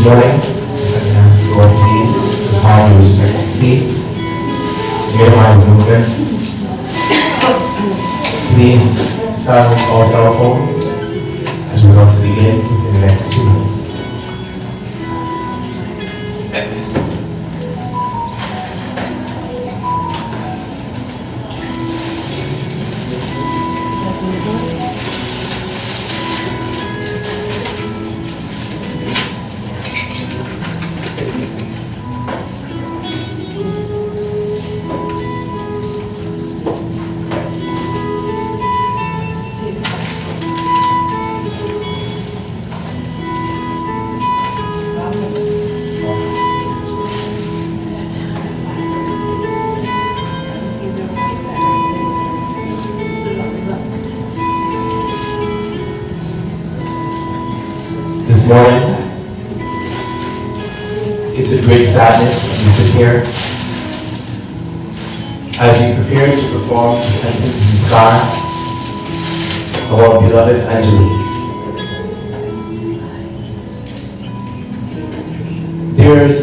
morning, I can ask you all please to find your respective seats, minimize movement. Please silence all cell phones as we're about to begin in the next 2 minutes. This morning, it's with great sadness that we sit here as we prepare to perform the entrance sanskar of our beloved Anjali. There's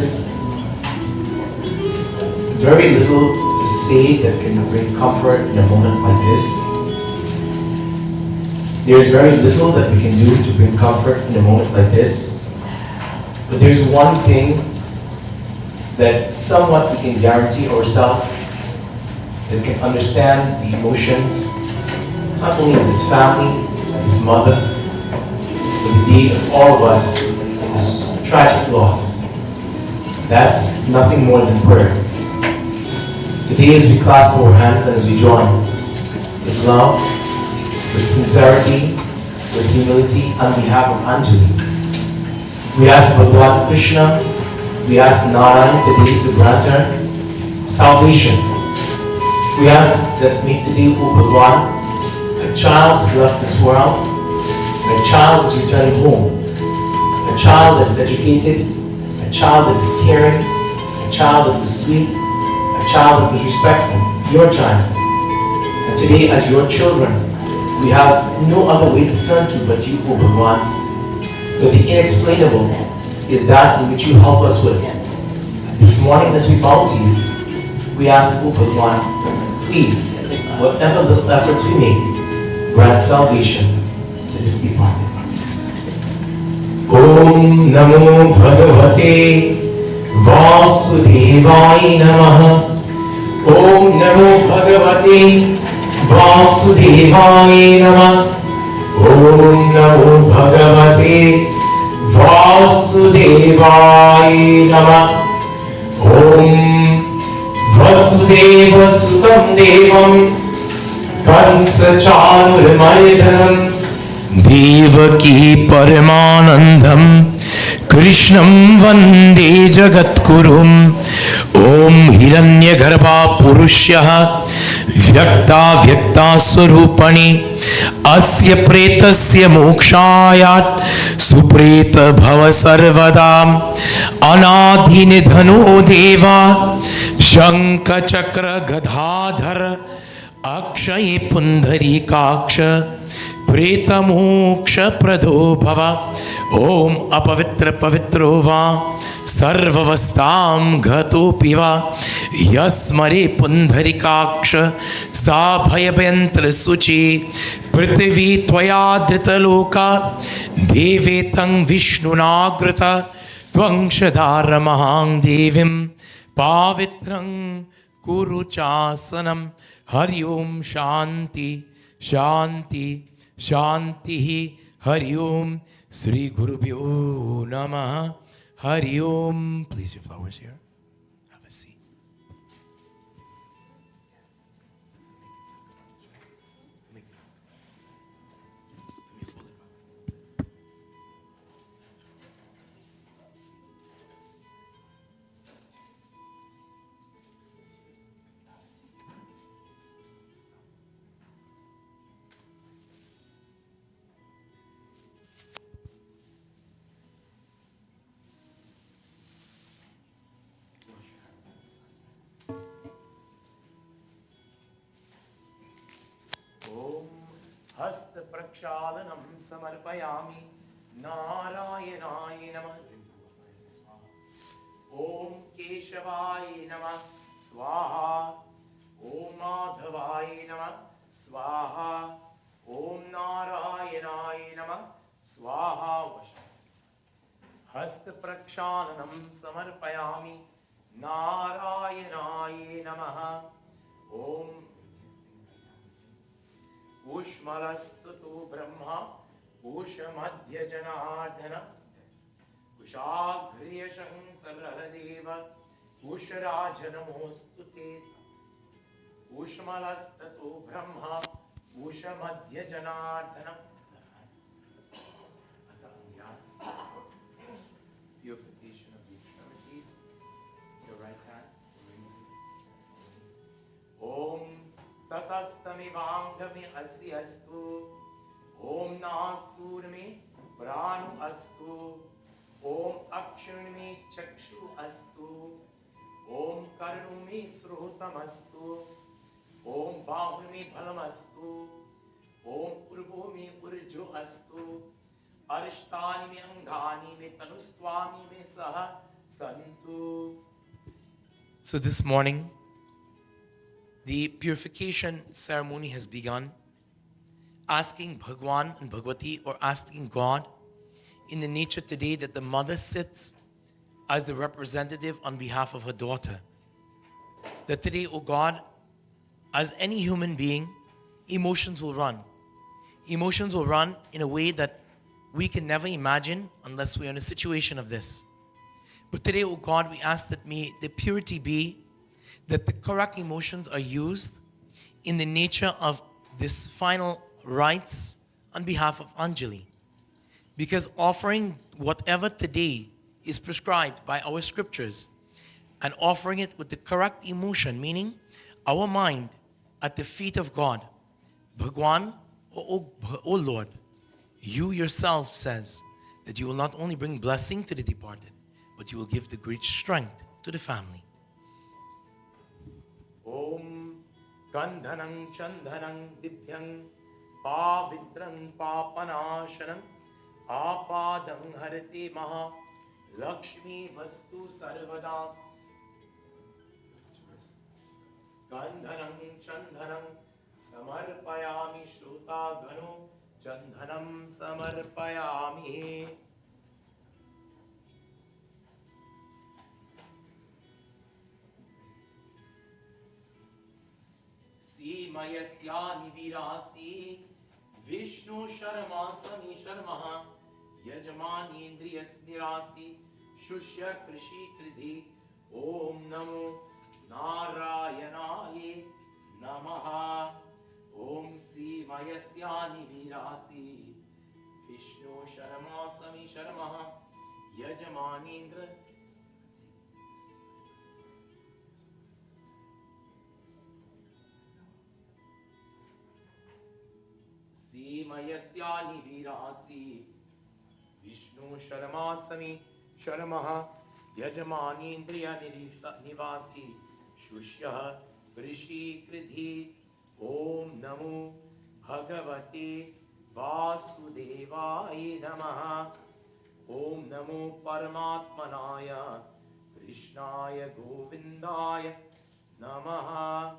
very little to say that can bring comfort in a moment like this. There's very little that we can do to bring comfort in a moment like this. But there's one thing that somewhat we can guarantee ourselves, that can understand the emotions, not only of this family, of this mother, but indeed of all of us in this tragic loss. That's nothing more than prayer. Today, as we clasp our hands and as we join with love, with sincerity, with humility, on behalf of Anjali, we ask Bhagavad Krishna, we ask Narayan today to grant her salvation. We ask that may today, O Bhagwan, a child has left this world, and a child is returning home, a child that is educated, a child that is caring, a child that was sweet, a child that was respectful, your child. And today, as your children, we have no other way to turn to but you, O Bhagwan. For the inexplainable is that in which you help us with. This morning, as we bow to you, we ask, O Bhagwan, please, whatever little efforts we make, grant salvation to this departed. Om Namo Bhagavate Vasudevaya Namaha. Om Namo Bhagavate Vasudevaya Namaha. Om Namo Bhagavate Vasudevaya Namaha. Om Vasudeva Sutam Devam Kansa Chanurmardhanam Devaki Paramanandam Krishnam Vande Jagatkurum. Om Hiranyagarbha Purushyaha Vyakta Vyakta Swarupani Asya Pretasya Mokshayat Supreta Bhava Sarvadam Anadhi Nidhano Deva Shankha Chakra Gadhadhar Akshay Pundhari Kaksha Preta Moksha Pradho Bhava. Om Apavitra Pavitro Va Sarvavastam Ghato Piva Yasmare Pundharikaksha Sabhayabentra Suchi Prithvi Tvaya Dritaloka Devetang Vishnunagrita Tvangshadara Mahang Devim Pavitrang Kuruchasanam. Hari Om Shanti Shanti Shanti. Hari Om Sri Gurubhyo Namaha. Hari Om. Please, your flowers here. Have a seat. Hasta Prakshalanam Samarpayami Narayanaya Namah. Keshavaya Namah Swaha. Om Madhavaya Namah Swaha. Om Narayanaya Namah Swaha. Hasta Prakshalanam Samarpayami Narayanaye Namaha. Om Ushmalastatu Brahma Ushamadhya Janardhana Ushagriya Shankarahadeva Usharajanamostuti Ushmalastatu Brahma Ushamadhya Janardhana. Purification of the extremities. Your right hand. Om Tatastamivangami Asyastu. Om Nasurmi Pranu Astu. Om Akshunmi Chakshu Astu. Om Karunmi Srutam Astu. Om Bahumi Bhalam Astu. Om Purvumi Urju Astu. Arishtani me angani me tanustwami me saha santu. So this morning, the purification ceremony has begun, asking Bhagwan and Bhagwati, or asking God in the nature today that the mother sits as the representative on behalf of her daughter. That today, O God, as any human being, emotions will run. Emotions will run in a way that we can never imagine unless we're in a situation of this. But today, oh God, we ask that may the purity be that the correct emotions are used in the nature of this final rites on behalf of Anjali. Because offering whatever today is prescribed by our scriptures and offering it with the correct emotion, meaning our mind at the feet of God, Bhagwan, O Lord, you yourself says that you will not only bring blessing to the departed, but you will give the great strength to the family. Om Gandhanam Chandhanam Dibhyam Pavitram Papanashanam Apadam Harati Maha Lakshmi Vastu Sarvadam. Gandhanam Chandhanam Samarpayami Shruta Ganu Chandhanam Samarpayami. Simayasyani virasi Vishnu Sharmasami Sharmaha Yajamani Indriyas Nirasi Shushya Krishi Kridhi. Om Namo Narayanaye Namaha. Om Simayasyani virasi Vishnu Sharmasami Sharmaha Yajamani Indra. Simayasyani virasi Vishnu Sharmasami Sharmaha Yajamani Indriya Nivasi Shushya Vrishi Kridhi. Om Namo Bhagavate Vasudevaya Namaha. Om Namo Paramatmanaya Krishnaya Govindaya Namaha.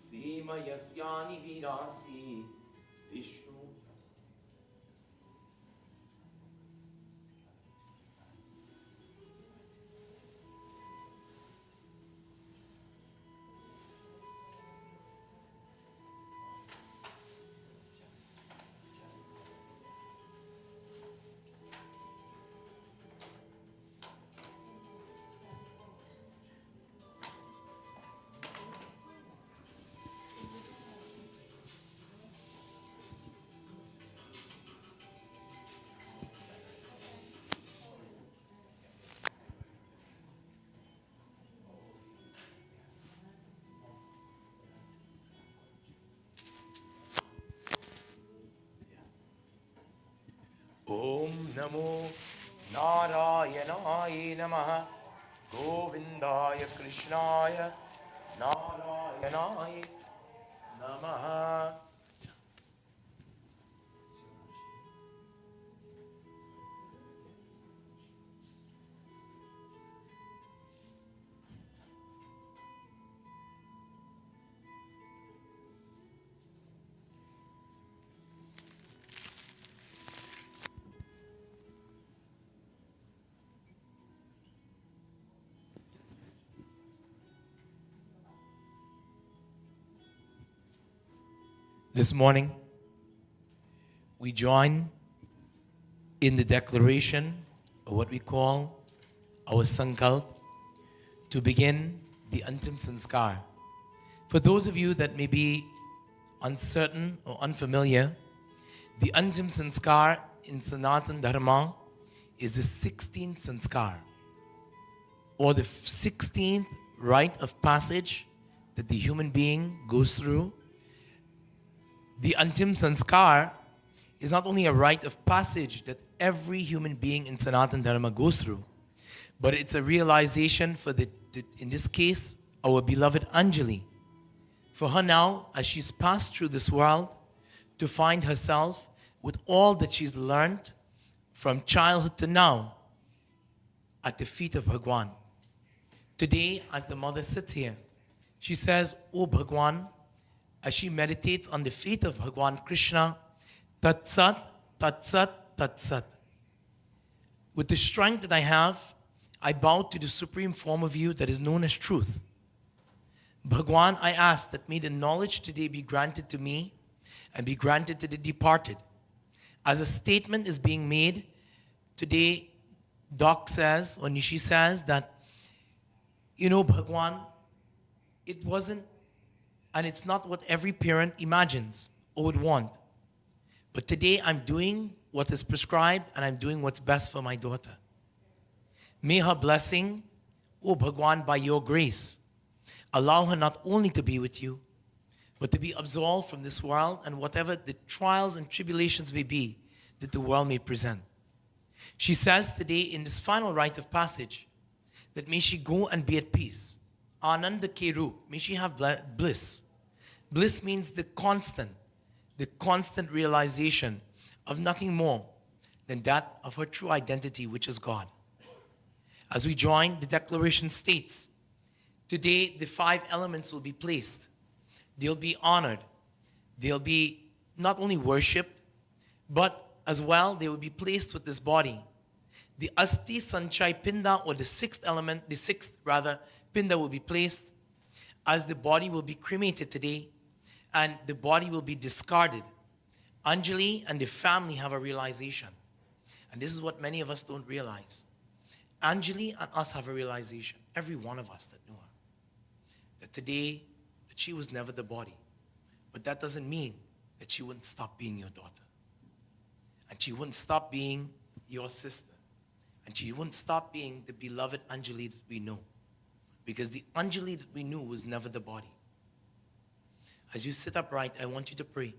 Simayasyani virasi Vishnu. Namo Narayanaaya Namaha Govindaya Krishnaya Narayanaya Namaha. This morning, we join in the declaration of what we call our sankalp to begin the Antim Sanskar. For those of you that may be uncertain or unfamiliar, the Antim Sanskar in Sanatan Dharma is the 16th Sanskar, or the 16th rite of passage that the human being goes through. The Antim Sanskar is not only a rite of passage that every human being in Sanatan Dharma goes through, but it's a realization for in this case, our beloved Anjali. For her now, as she's passed through this world, to find herself with all that she's learned from childhood to now at the feet of Bhagwan. Today, as the mother sits here, she says, "O Bhagwan," as she meditates on the feet of Bhagwan Krishna, Tat Sat, Tat Sat, Tat Sat. With the strength that I have, I bow to the supreme form of you that is known as truth. Bhagwan, I ask that may the knowledge today be granted to me and be granted to the departed. As a statement is being made, today Doc says, or Nishi says that, Bhagwan, it wasn't, and it's not what every parent imagines or would want. But today I'm doing what is prescribed and I'm doing what's best for my daughter. May her blessing, O Bhagwan, by your grace, allow her not only to be with you, but to be absolved from this world and whatever the trials and tribulations may be that the world may present. She says today in this final rite of passage that may she go and be at peace. Ananda ke roop, may she have bliss. Bliss means the constant realization of nothing more than that of her true identity, which is God. As we join, the declaration states, today the 5 elements will be placed. They'll be honored. They'll be not only worshipped, but as well they will be placed with this body. The Asti Sanchai Pinda, or the 6th element, the 6th rather, Pinda will be placed as the body will be cremated today and the body will be discarded. Anjali and the family have a realization. And this is what many of us don't realize. Anjali and us have a realization, every one of us that know her, that today, that she was never the body. But that doesn't mean that she wouldn't stop being your daughter. And she wouldn't stop being your sister. And she wouldn't stop being the beloved Anjali that we know. Because the Anjali that we knew was never the body. As you sit upright, I want you to pray.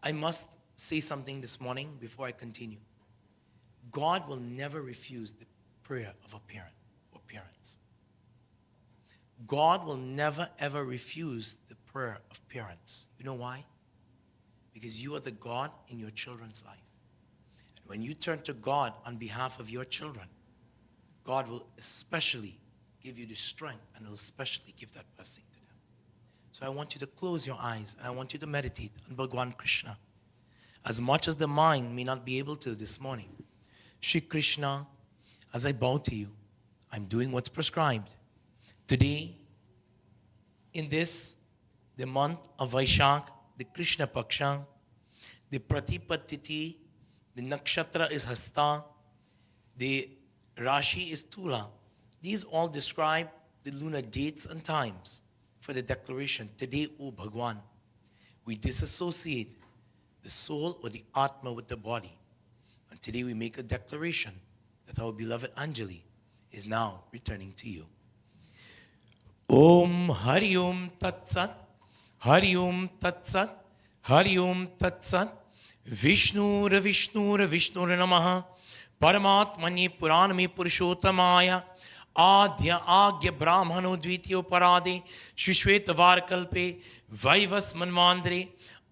I must say something this morning before I continue. God will never refuse the prayer of a parent or parents. God will never ever refuse the prayer of parents. You know why? Because you are the God in your children's life. And when you turn to God on behalf of your children, God will especially give you the strength and will especially give that blessing to them. So I want you to close your eyes and I want you to meditate on Bhagwan Krishna. As much as the mind may not be able to this morning, Shri Krishna, as I bow to you, I'm doing what's prescribed. Today, in this, the month of Vaishak, the Krishna Paksha, the Pratipatiti, the Nakshatra is Hasta, the Rashi is Tula. These all describe the lunar dates and times for the declaration. Today, O Bhagwan, we disassociate the soul or the Atma with the body. And today we make a declaration that our beloved Anjali is now returning to you. Om Hari Om Tat Sat, Hari Om Tat Sat, Hari Om Tat Sat, Vishnu Ra Vishnu Ra Vishnu Ra Namaha, परमात्मने पुराण में पुरुषोत्तमाय आद्य आज्ञ ब्राह्मणो द्वितीयो परादे शिश्वेत वारकल्पे वैवस मनवांद्रे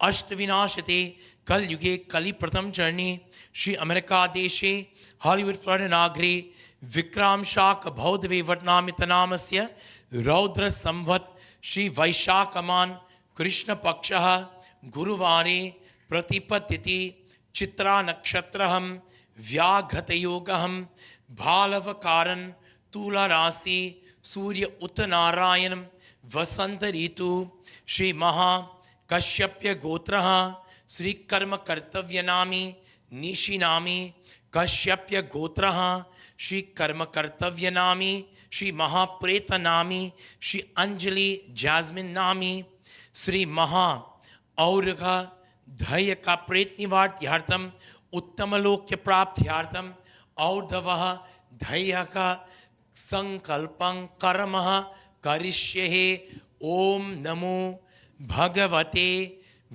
अष्टविनाशते कलयुगे कलि प्रथम चरणे Shri America देशे Hollywood Florida Nagare Vikram शाक बौद्धवे वटनामित नामस्य रौद्र संवत् श्री वैशाखमान कृष्ण पक्षः गुरुवारे प्रतिपद्यते चित्रा नक्षत्रहम व्याघत योगहम भालव कारण तुला राशि सूर्य उत नारायण वसंत ऋतु श्री महा कश्यप्य गोत्र श्री कर्म कर्तव्य नामी निशि नामी कश्यप्य गोत्र श्री कर्म कर्तव्य नामी श्री महाप्रेत नामी श्री अंजलि जैस्मिन नामी श्री महा औरघ धैर्य का प्रेत निवार्त्यार्थम उत्तम लोक्य प्राप्त्यार्थम और्धवः धैर्य का संकल्पं कर्म करिष्ये। ओम नमो भगवते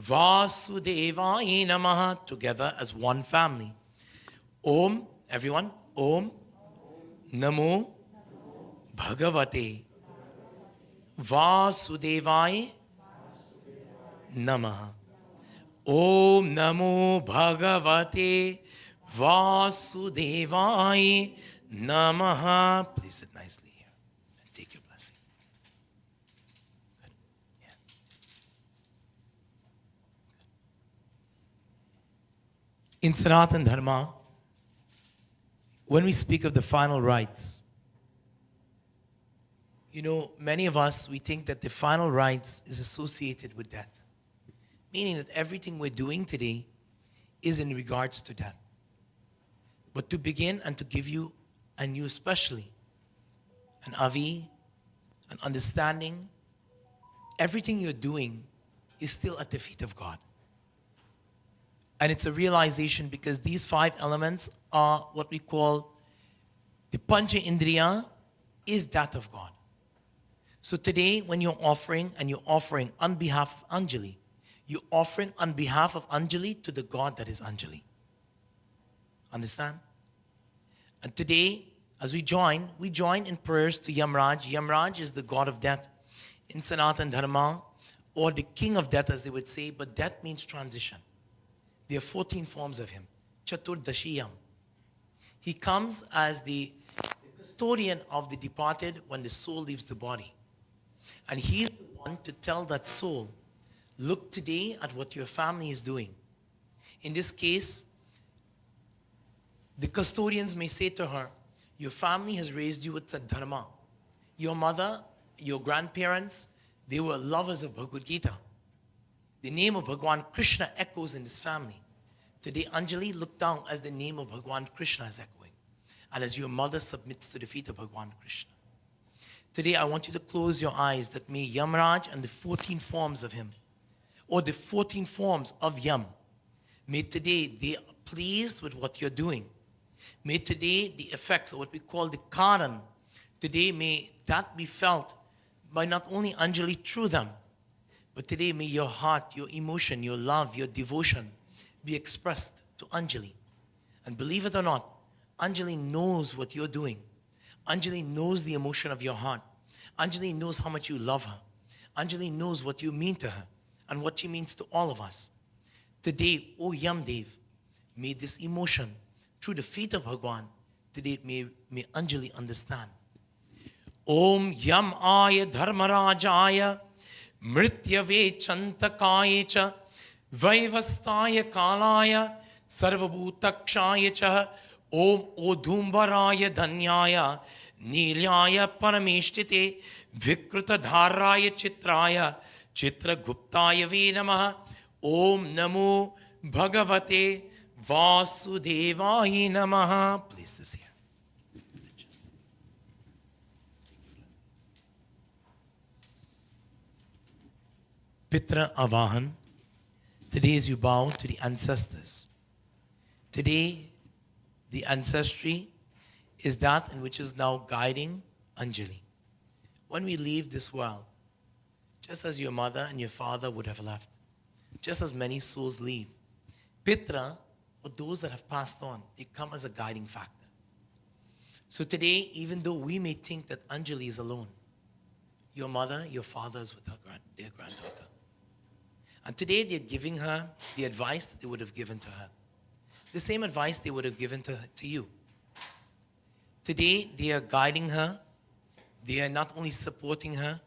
वासुदेवाय नमः. Together as one family. Om, everyone. Om नमो भगवते वासुदेवाय नमः. ओम नमो भगवते वासुदेवाय नमः. Please sit nicely here and take your blessing. Good. Yeah. In Sanatana Dharma, when we speak of the final rites, you know, many of us, we think that the final rites is associated with death. Meaning that everything we're doing today is in regards to death. But to begin and to give you, and you especially, an avi, an understanding, everything you're doing is still at the feet of God. And it's a realization because these 5 elements are what we call the Pancha Indriya is that of God. So today when you're offering and you're offering on behalf of Anjali, you're offering on behalf of Anjali to the God that is Anjali. Understand? And today, as we join in prayers to Yamraj. Yamraj is the god of death in Sanatana Dharma, or the king of death as they would say, but death means transition. There are 14 forms of him. Chaturdashiyam. He comes as the custodian of the departed when the soul leaves the body. And he's the one to tell that soul, look today at what your family is doing. In this case, the custodians may say to her, your family has raised you with the dharma. Your mother, your grandparents, they were lovers of Bhagavad Gita. The name of Bhagwan Krishna echoes in this family. Today, Anjali looked down as the name of Bhagwan Krishna is echoing. And as your mother submits to the feet of Bhagwan Krishna. Today, I want you to close your eyes that may Yamraj and the 14 forms of him, or the 14 forms of Yam, may today they are pleased with what you're doing. May today the effects, or what we call the Karan, today may that be felt by not only Anjali through them, but today may your heart, your emotion, your love, your devotion be expressed to Anjali. And believe it or not, Anjali knows what you're doing. Anjali knows the emotion of your heart. Anjali knows how much you love her. Anjali knows what you mean to her and what she means to all of us. Today, O Yamdev, may this emotion through the feet of Bhagwan, today may Anjali understand. Om Yam Aya Dharmarajaya Mrityave Chantakaya Cha Vaivastaya Kalaya Sarvabhutakshaya Cha Om Odhumbaraya Dhanyaya Nilyaya Parameshtite Vikruta Dharaya Chitraya Chitra Guptaya Ve Namaha. Om Namo Bhagavate Vasudevaya Namaha. Place this here. Pitra Avahan. Today as you bow to the ancestors. Today, the ancestry is that in which is now guiding Anjali. When we leave this world, just as your mother and your father would have left, just as many souls leave, Pitra or those that have passed on, they come as a guiding factor. So today, even though we may think that Anjali is alone, your mother, your father is with their granddaughter. And today they're giving her the advice that they would have given to her. The same advice they would have given to you. Today they are guiding her. They are not only supporting her,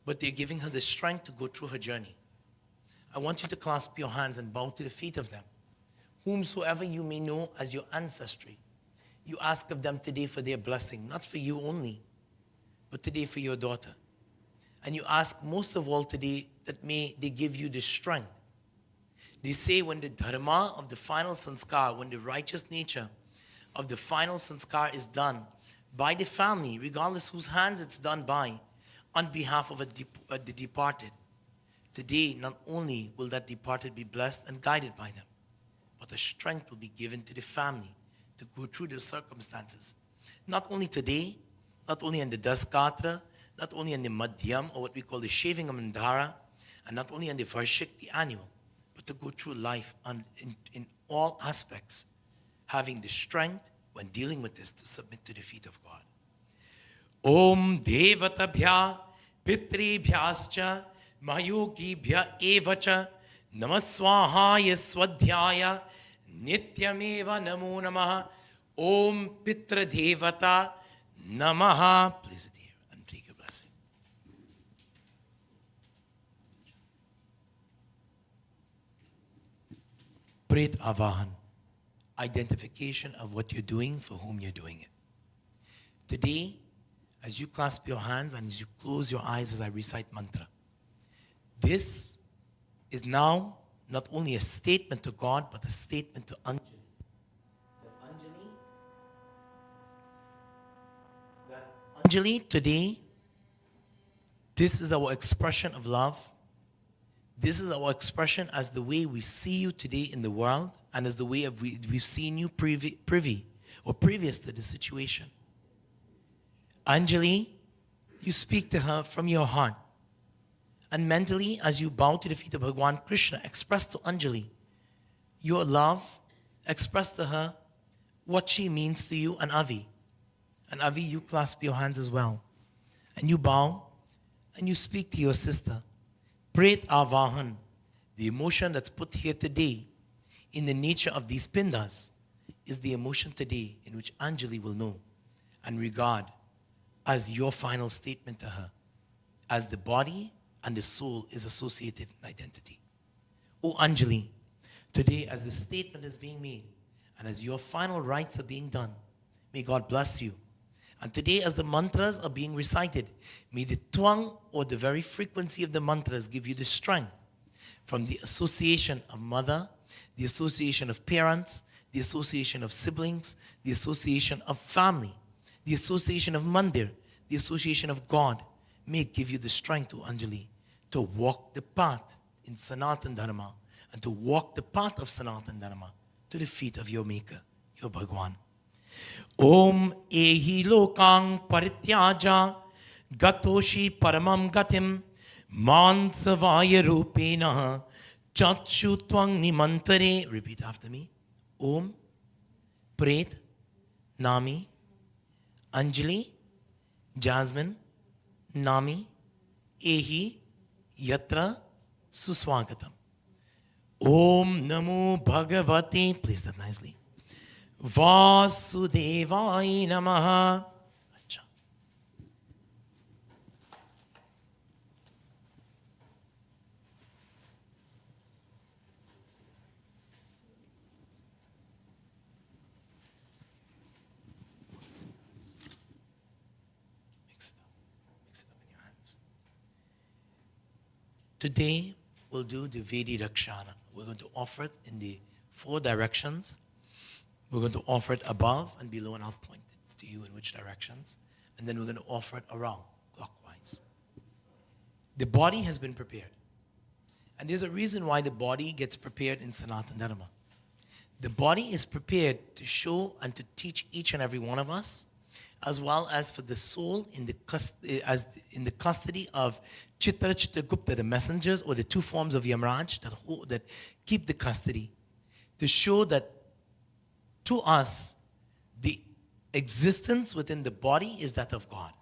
but they're giving her the strength to go through her journey. I want you to clasp your hands and bow to the feet of them. Whomsoever you may know as your ancestry, you ask of them today for their blessing, not for you only, but today for your daughter. And you ask most of all today that may they give you the strength. They say when the dharma of the final sanskar, when the righteous nature of the final sanskar is done by the family, regardless whose hands it's done by, on behalf of the departed, today not only will that departed be blessed and guided by them, but the strength will be given to the family to go through those circumstances. Not only today, not only in the Daskatra, not only in the Madhyam, or what we call the shaving of Mandara, and not only in the Varshik, the annual, but to go through life in all aspects, having the strength when dealing with this to submit to the feet of God. Om Devatabhya Pitribhyascha Mahayogibhya Evacha Namaswahaya Swadhyaya Nityameva Namo Namaha Om Pitra Devata Namaha. Please sit here and take your blessing. Pret Avahan. Identification of what you're doing, for whom you're doing it. Today, as you clasp your hands and as you close your eyes as I recite mantra, this is now not only a statement to God, but a statement to Anjali. That Anjali, today, this is our expression of love. This is our expression as the way we see you today in the world, and as the way we've seen you privy or previous to the situation. Anjali, you speak to her from your heart. And mentally, as you bow to the feet of Bhagwan Krishna, express to Anjali your love, express to her what she means to you and Avi. And Avi, you clasp your hands as well. And you bow and you speak to your sister. Pret Avahan, the emotion that's put here today in the nature of these Pindas is the emotion today in which Anjali will know and regard as your final statement to her, as the body and the soul is associated in identity. Oh Anjali, today as the statement is being made and as your final rites are being done, may God bless you. And today as the mantras are being recited, may the twang or the very frequency of the mantras give you the strength from the association of mother, the association of parents, the association of siblings, the association of family, the association of mandir, the association of God. May it give you the strength, to Anjali, to walk the path in Sanatan Dharma and to walk the path of Sanatan Dharma to the feet of your Maker, your Bhagwan. Om ehi lokang parityaja gatoshi paramam gatim mansavaya rupena chakshu twang nimantare. Repeat after me. Om Pret Nami Anjali Jasmine Nami Ehi Yatra Suswagatam. Om Namo Bhagavate. Place that nicely. Vasudevai Namaha. Acha. Mix it up in your hands. Today we'll do the Vedi Rakshana. We're going to offer it in the 4 directions. We're going to offer it above and below, and I'll point it to you in which directions. And then we're going to offer it around, clockwise. The body has been prepared. And there's a reason why the body gets prepared in Sanatana Dharma. The body is prepared to show and to teach each and every one of us, as well as for the soul in the custody of Chitra Chitragupta, the messengers or the 2 forms of Yamraj that keep the custody, to show that To us, the existence within the body is that of God.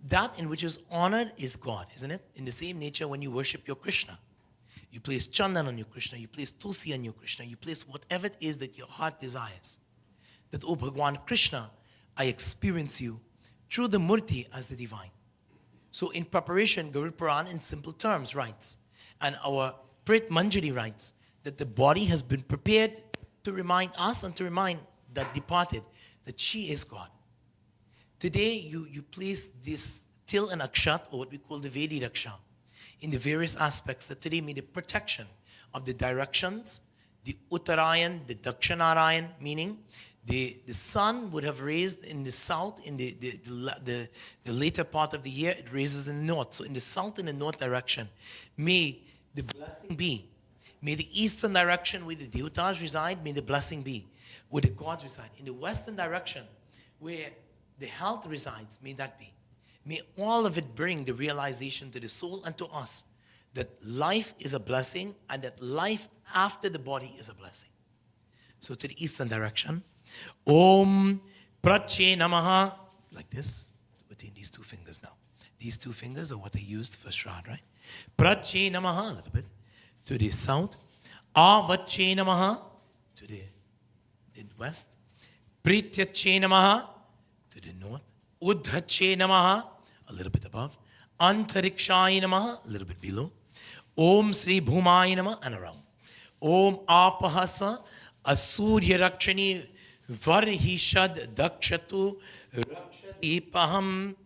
That in which is honored is God, isn't it? In the same nature, when you worship your Krishna, you place chandan on your Krishna, you place tulsi on your Krishna, you place whatever it is that your heart desires. That, oh Bhagwan Krishna, I experience you through the Murti as the divine. So in preparation, Garuda Puran in simple terms writes, and our Prit Manjari writes, that the body has been prepared to remind us and to remind that departed that she is God. Today, you place this til and akshat, or what we call the Vedi Raksha, in the various aspects that today made the protection of the directions, the Uttarayan, the Dakshinarayan, meaning the sun would have raised in the south, in the later part of the year, it raises in the north. So in the south and the north direction, may the blessing be. May the eastern direction where the devatas reside, may the blessing be. Where the gods reside. In the western direction, where the health resides, may that be. May all of it bring the realization to the soul and to us that life is a blessing and that life after the body is a blessing. So to the eastern direction, Om Prache Namaha, like this, between these two fingers now. These two fingers are what I used for Shraddha, right? Prache Namaha, a little bit. To the south. Avache Namaha, to the west. Prityache Namaha, to the north. Udhache Namaha, a little bit above. Antarikshaye Namaha, a little bit below. Om Sri Bhumaye Namaha, and around. Om Apahasa Asurya Rakshani Varhishad Dakshatu Rakshadipaham.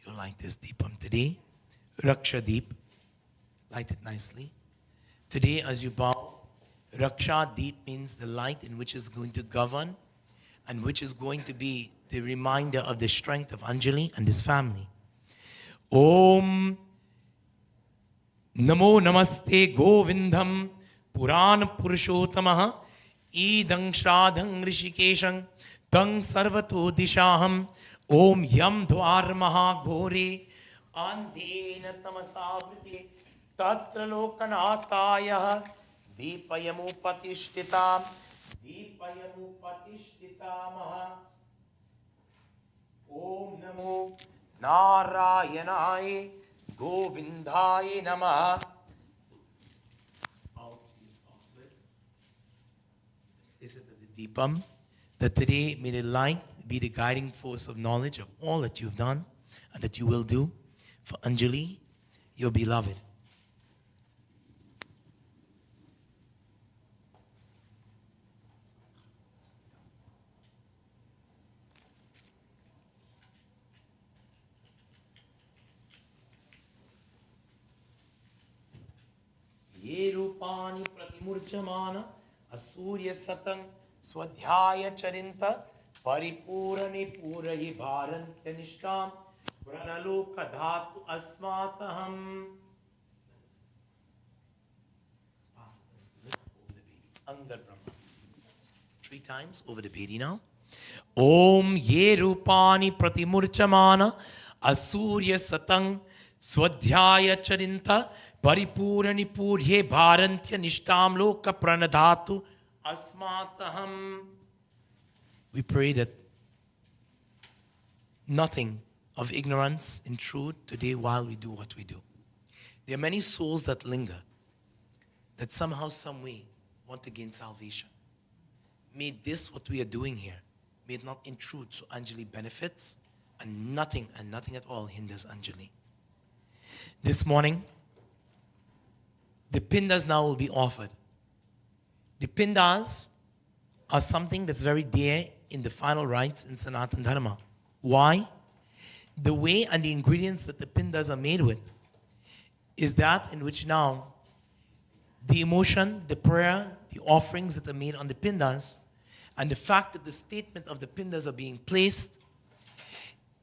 You like this Deepam today? Rakshadeep. Light it nicely. Today, as you bow, Raksha Deep means the light in which is going to govern and which is going to be the reminder of the strength of Anjali and his family. Om Namo Namaste Govindam Puran Purushotamaha Idang Shradhang Rishikeshang Tang Sarvato Dishaham Om Yam Dwar Maha Ghore Andena Tamasavriti Tatra Lokanataya Deepayamu Patishtita Maha Om Namo Narayanaya Govindaya Namaha. Is it the Deepam? That today may the light be the guiding force of knowledge of all that you've done and that you will do for Anjali, your beloved. Ye rupani pratimurchamana asurya satang swadhyaya charinta paripurani purayi bharantya nishtam pranaloka dhatu asmataham. Pass this over the baby. Andar Brahma. 3 times over the baby now. Om ye rupani pratimurchamana asurya satang swadhyaya charinta paripurani purye bharantya nishtam loka pranadhatu asmataham. We pray that nothing of ignorance intrude today while we do what we do. There are many souls that linger, that somehow, some way want to gain salvation. May this, what we are doing here, may it not intrude so Anjali benefits and nothing at all hinders Anjali. This morning, the Pindas now will be offered. The Pindas are something that's very dear in the final rites in Sanatana Dharma. Why? The way and the ingredients that the Pindas are made with is that in which now the emotion, the prayer, the offerings that are made on the Pindas, and the fact that the statement of the Pindas are being placed,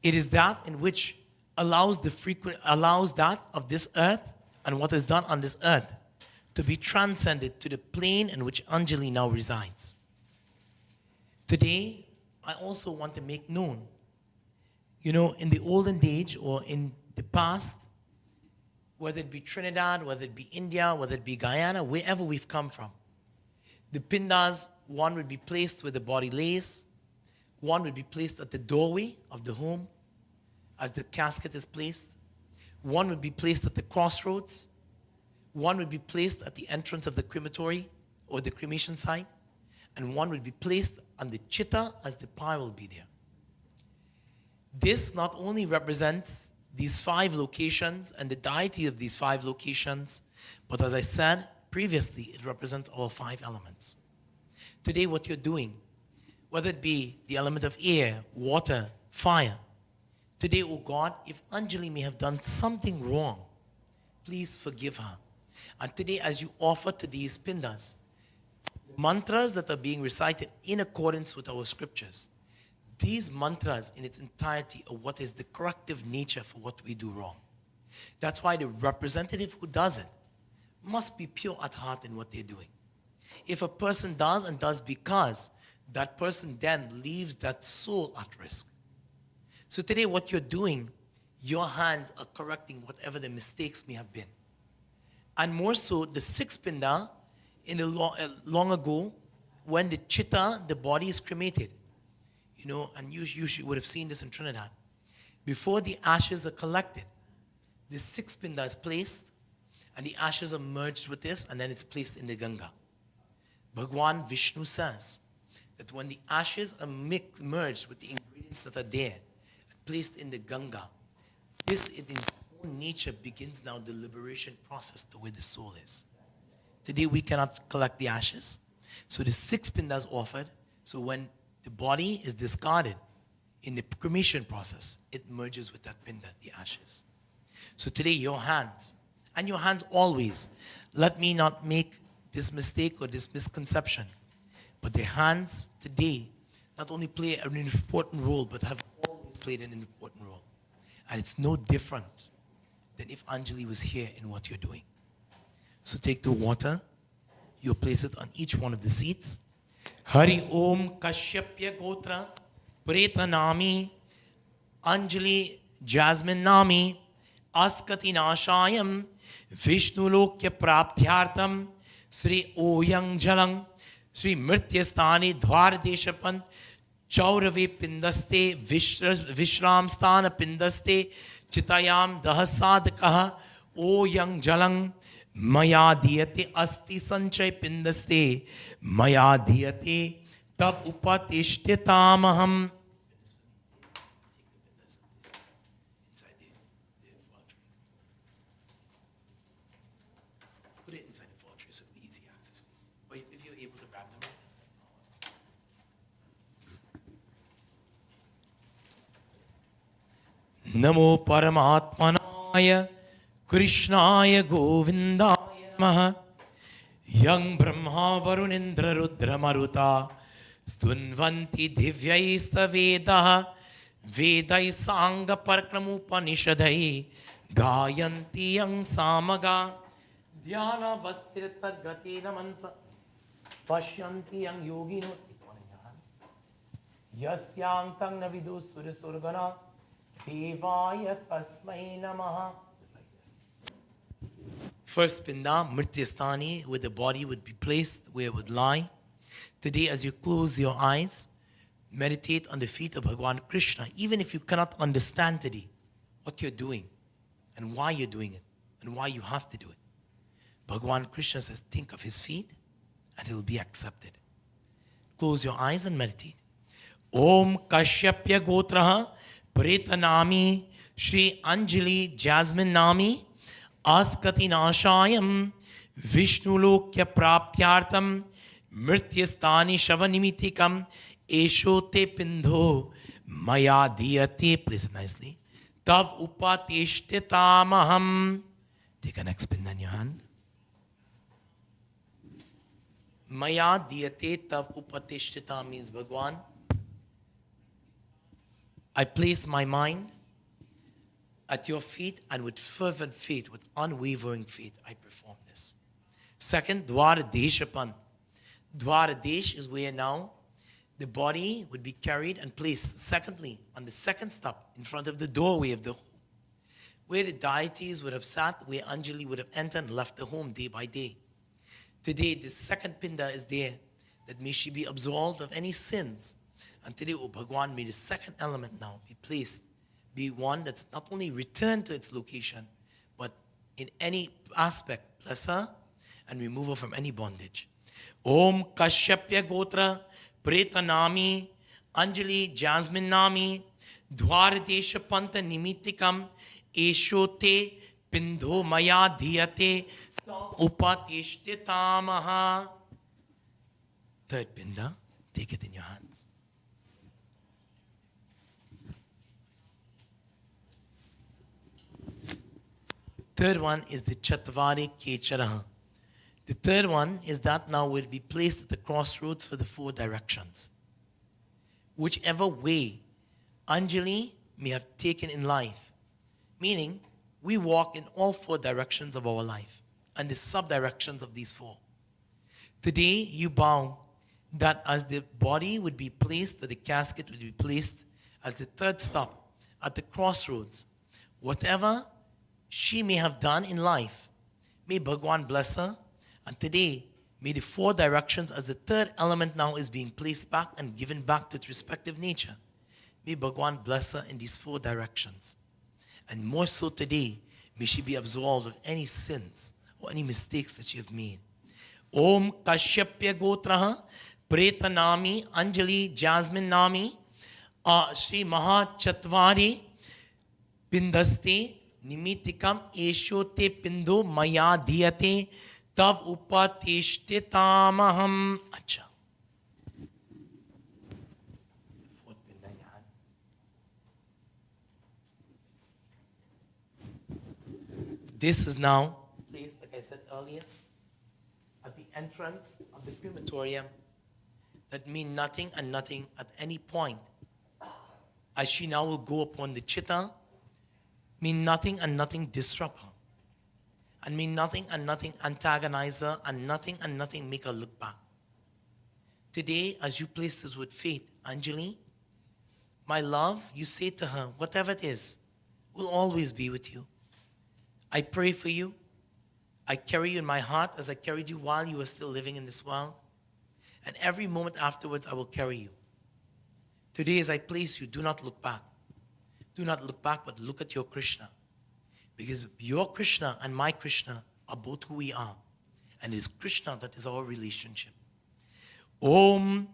it is that in which allows that of this earth and what is done on this earth to be transcended to the plane in which Anjali now resides. Today, I also want to make known, in the olden age or in the past, whether it be Trinidad, whether it be India, whether it be Guyana, wherever we've come from, The pindas, one would be placed where the body lays, one would be placed at the doorway of the home as the casket is placed, one would be placed at the crossroads, one would be placed at the entrance of the crematory or the cremation site, and one would be placed on the chitta as the pyre will be there. This not only represents these 5 locations and the deity of these 5 locations, but as I said previously, it represents all 5 elements. Today, what you're doing, whether it be the element of air, water, fire, today, oh God, if Anjali may have done something wrong, please forgive her. And today, as you offer to these pindas, mantras that are being recited in accordance with our scriptures, these mantras in its entirety are what is the corrective nature for what we do wrong. That's why the representative who does it must be pure at heart in what they're doing. If a person does and does because, that person then leaves that soul at risk. So today what you're doing, your hands are correcting whatever the mistakes may have been. And more so, the 6th pinda, long ago, when the chitta, the body is cremated, and you would have seen this in Trinidad. Before the ashes are collected, the 6th pinda is placed, and the ashes are merged with this, and then it's placed in the Ganga. Bhagwan Vishnu says that when the ashes are merged with the ingredients that are there, and placed in the Ganga, this in its own nature begins now the liberation process to where the soul is. Today we cannot collect the ashes, so the 6 pinda is offered. So when the body is discarded in the cremation process, it merges with that pinda, the ashes. So today your hands, and your hands always, let me not make this mistake or this misconception, but the hands today not only play an important role, but have always played an important role. And it's no different than if Anjali was here in what you're doing. So take the water, you'll place it on each one of the seats. Hari Om Kashyapya Gotra Preta Nami Anjali Jasmine Nami Askati Nashayam Vishnu Lokya Praptyartam Sri Oyang Jalang Sri Mrityastani Dwar Deshapan Chaurave Pindaste Vishram Stana Pindaste Chitayam Dahasadakaha Oyang Jalang Maya diyate asti sanchay pindaste Maya diyate tab upatishtitamaham. Put it inside the fall tree so it'll be easy access. Or if you're able to grab them right now. Namo Paramatmanaya Krishnaya Govindaya Namaha Yang Brahma Varunindra Rudra Maruta Stunvanti Divyaista Vedaha Vedai Sangha Parakramupanishadai Gayanti Yang Samaga Dhyana Vastritar Gati Namansa Pashyanti Yang Yogino. Yasyang Tang Navidu Surisurgana Devaya Tasmai Namaha. First pinda, Mrityastani, where the body would be placed, where it would lie. Today, as you close your eyes, meditate on the feet of Bhagwan Krishna, even if you cannot understand today what you're doing and why you're doing it and why you have to do it. Bhagwan Krishna says, think of his feet and it will be accepted. Close your eyes and meditate. Om Kashyapya Gotraha Pretanami Shri Anjali Jasmine Nami Askati Nashayam Vishnu Lokya Praptyartam Mrityastani Shavanimitikam Eshote Pindho Maya Diyate. Place it nicely. Tav Upatishtitamaham. Take a next pin in your hand. Maya Diyate Tav Upatishtitam means Bhagwan, I place my mind at your feet, and with fervent faith, with unwavering faith, I perform this. Second, Dwar Deshapan. Dwar Desh is where now the body would be carried and placed. Secondly, on the second step, in front of the doorway of the home, where the deities would have sat, where Anjali would have entered and left the home day by day. Today, the second Pinda is there, that may she be absolved of any sins. And today, O Bhagwan, may the second element now be placed, be one that's not only returned to its location, but in any aspect, bless her and remove her from any bondage. Om Kashyapya Gotra Pretanami Anjali Jasmine Nami Dwaradesha Panta Nimitikam Eshote Pindho Maya Dhyate Upatishtetamaha. Third Pinda, take it in your hands. Third one is the Chatvari Kecharaha. The third one is that now will be placed at the crossroads for the four directions. Whichever way Anjali may have taken in life, meaning we walk in all four directions of our life and the sub-directions of these four. Today you bow that as the body would be placed, or the casket would be placed as the third stop at the crossroads, whatever she may have done in life, may Bhagwan bless her. And today, may the four directions as the third element now is being placed back and given back to its respective nature. May Bhagwan bless her in these four directions. And more so today, may she be absolved of any sins or any mistakes that she have made. Om Kashyapya Gotraha Pretanami Anjali Jasmine Nami Shri Maha Chatvari Pindaste Nimitikam Eshote Pindo Maya Dhyate Tav Upatishtitamaham. Acha. Fourth Pinda in your hand. This is now placed, like I said earlier, at the entrance of the crematorium. That mean nothing and nothing at any point. As she now will go upon the chitta, mean nothing and nothing disrupt her. And mean nothing and nothing antagonize her, and nothing make her look back. Today, as you place this with faith, Anjali, my love, you say to her, whatever it is, will always be with you. I pray for you. I carry you in my heart as I carried you while you were still living in this world. And every moment afterwards, I will carry you. Today, as I place you, do not look back. Do not look back, but look at your Krishna. Because your Krishna and my Krishna are both who we are. And it is Krishna that is our relationship. Om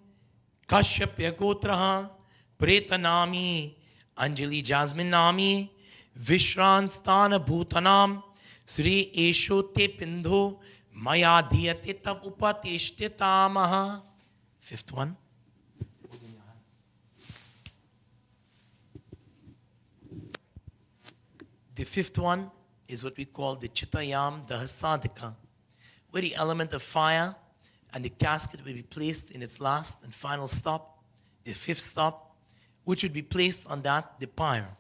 Kashyapya Gotraha Pretanami Anjali Jasmine Nami Vishrantstana Bhutanam Sri Eshote Pindho Maya Dhyate Tav Upatishtetamaha. Fifth one. The fifth one is what we call the Chittayam Dahasadika, where the element of fire and the casket will be placed in its last and final stop, the fifth stop, which would be placed on that, the pyre.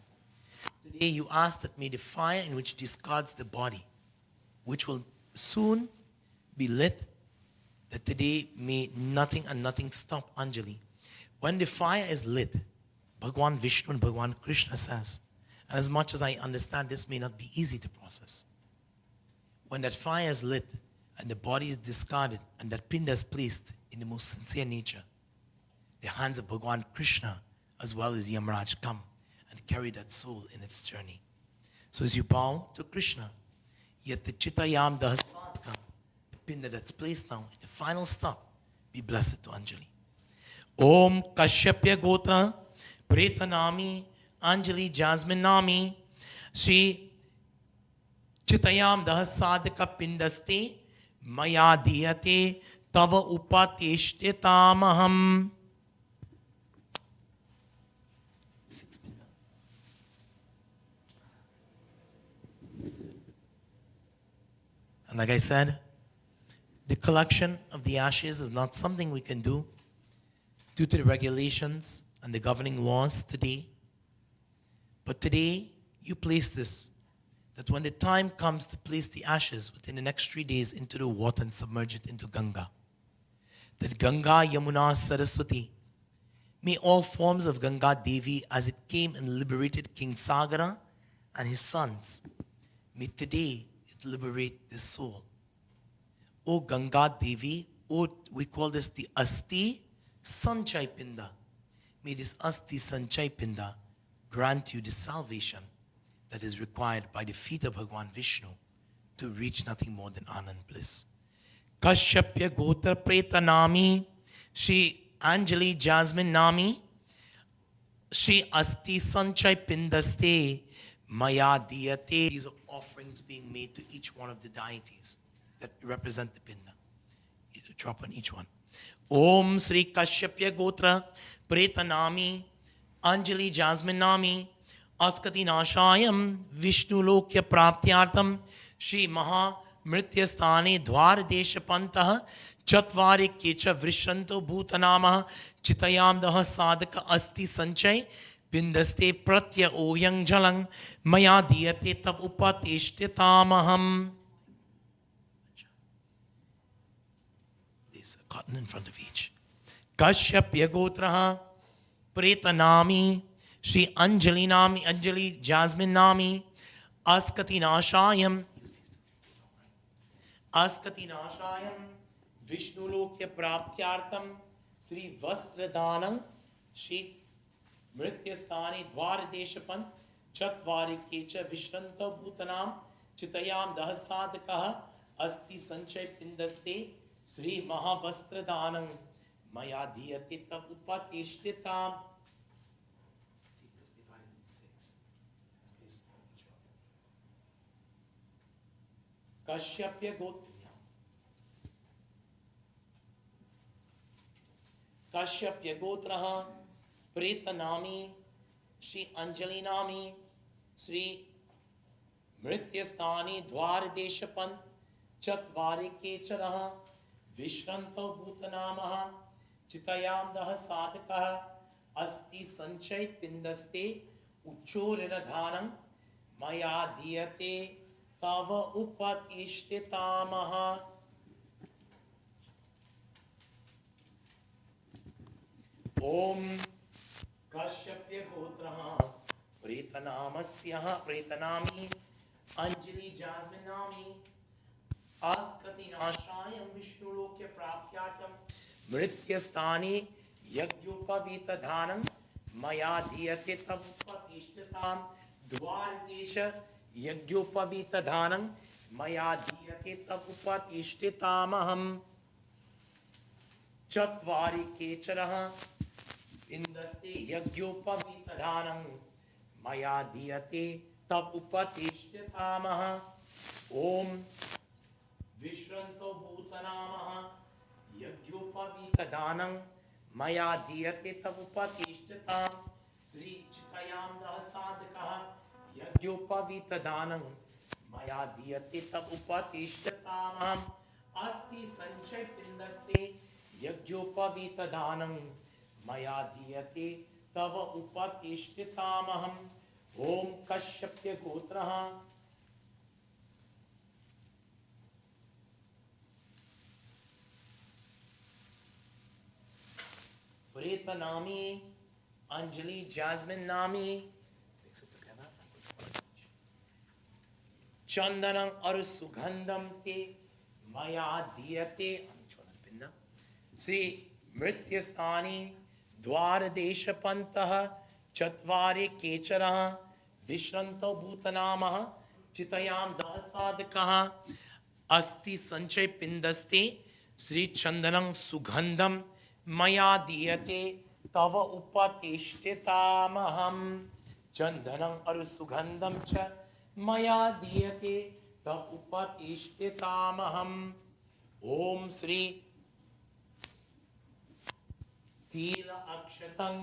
Today you ask that may the fire in which discards the body, which will soon be lit, that today may nothing and nothing stop Anjali. When the fire is lit, Bhagwan Vishnu and Bhagwan Krishna says, and as much as I understand, this may not be easy to process. When that fire is lit and the body is discarded and that pinda is placed in the most sincere nature, the hands of Bhagwan Krishna as well as Yamraj come and carry that soul in its journey. So as you bow to Krishna, yet the Chittayam Dahasadika, the pinda that's placed now in the final stop, be blessed to Anjali. Om Kashyapya Gotra Pretanami Anjali Jasmine Nami Shri Chittayam Dahasadika Pindaste Maya Dhyate Tava Upatishtitamaham. And like I said, the collection of the ashes is not something we can do due to the regulations and the governing laws today. But today, you place this, that when the time comes to place the ashes within the next 3 days into the water and submerge it into Ganga, that Ganga, Yamuna, Saraswati, may all forms of Ganga Devi as it came and liberated King Sagara and his sons, may today it liberate this soul. O Ganga Devi, we call this the Asti Sanchay Pinda. May this Asti Sanchay Pinda grant you the salvation that is required by the feet of Bhagwan Vishnu to reach nothing more than Anand bliss. Kashyapya Gotra Preta Nami, Shri Anjali Jasmine Nami, Shri Asti Sanchay Pindaste, Maya Diyate. These are offerings being made to each one of the deities that represent the Pinda. You drop on each one. Om Sri Kashyapya Gotra Preta Nami, Anjali Jasmine Nami, Askati Nashayam Vishnu Lokya Praptyartam Shri Maha Mrityasthane Dwar Desha Pantah Chatvari Kecha Vrishanto Bhutanamah Chitayam Daha Sadaka Asti Sanchay Bindaste Pratya Oyang Jalang Maya Diyate Tab Upatishtitamaham. There's a cotton in front of each. Kashyapya Gotraha Preta Nami Shri Anjali Nami, Anjali Jasmine Nami, Askati Nashayam, Askati Nashayam, Vishnu Lokya Praptyartam, Sri Vastradanam, Shri Mrityasthane Dwar Deshapan, Chatvari Kecha Vishranta Bhutanam, Chitayam Dahasadakaha, Asti Sanchay Pindaste, Sri Mahavastradanam, Maya Diyate Tab Upatishtitam. Kashyapya Gotra. Kashyapya Gotraha Preta Nami Shri Anjali Nami Sri Mrityasthani Dwar Deshapan Chatvari Kecharaha Vishranto Bhutanamaha Chitayam Daha Sadakaha Asti Sanchay Pindaste Uchorinadhanam Maya Diyate Tava Upatishtitamah. Om Kashyapya Gotraha Pretanamasyaha Pretanami Anjali Jasmine Nami Askati Nashayam Vishnu Lokya Praptyartam Mrityasthani Yagyopavita Dhanam Maya Diyate Tab Upatishtitam Dwaradesha Yagyopavita Dhanam Maya Diyate Tab Upatishtitamaham. Chatvari Kecharaha Indaste Yagyopavita Dhanam Maya Diyate Tab Upatishtitamah. Om Vishranto Bhutanamaha Yagyopavita Dhanam Maya Diyate Tab Upatishtitam Sri Chitayam Dahasadakaha Yagyopavita Dhanam Maya Diyate Tab Upatishtitamam Asti Sanchay Pindaste Yagyopavita Dhanam Maya Diyate Tava Upatishtitamaham. Om Kashyapya Gotraha Preta Nami Anjali Jasmine Nami. Mix it together. Chandanam Aru Sugandham Te Maya Diyate Pinda Sri Mrityasthani Dwar Desha Pantaha Chatvari Kecharaha Vishranto Bhutanamaha Chitayam Dahasadakaha Asti Sanchay Pindaste Sri Chandanam Sugandham Maya Diyate Tava Upatishtitamaham. Chandanam Aru Sugandham Cha Maya Diyate Tav Upatishtitamaham. Om Sri Tila Akshatang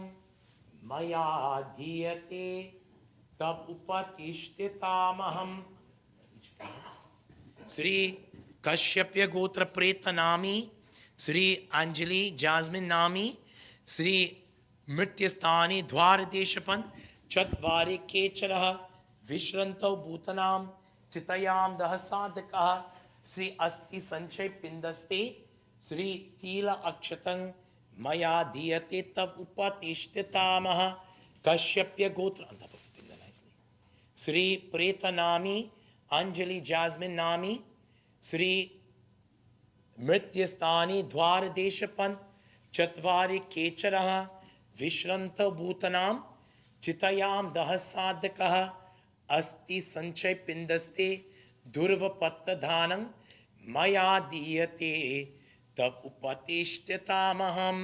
Maya Diyate Tav Upatishtitamaham. Sri Kashyapya Gotra Preta Nami Sri Anjali Jasmine Nami Sri Mrityasthani Dwar Deshapan Chatvari Kecharaha Vishranto Bhutanam Chitayam Dahasadakaha Sri Asti Sanchay Pindaste Sri Tila Akshatang Maya Diyate Tav Upatishtitamah. Kashyapya Gotra on top of Pinda nicely. Sri Preta Nami Anjali Jasmine Nami Sri मृत्यस्थानि द्वारदेशपन् चत्वारि केचरः विश्रन्त भूतनां चितयां दह साधकः अस्ति संचय पिंडस्ते दुर्वपत्तधानं मया दीयते तब उपतिष्ठतामहम्.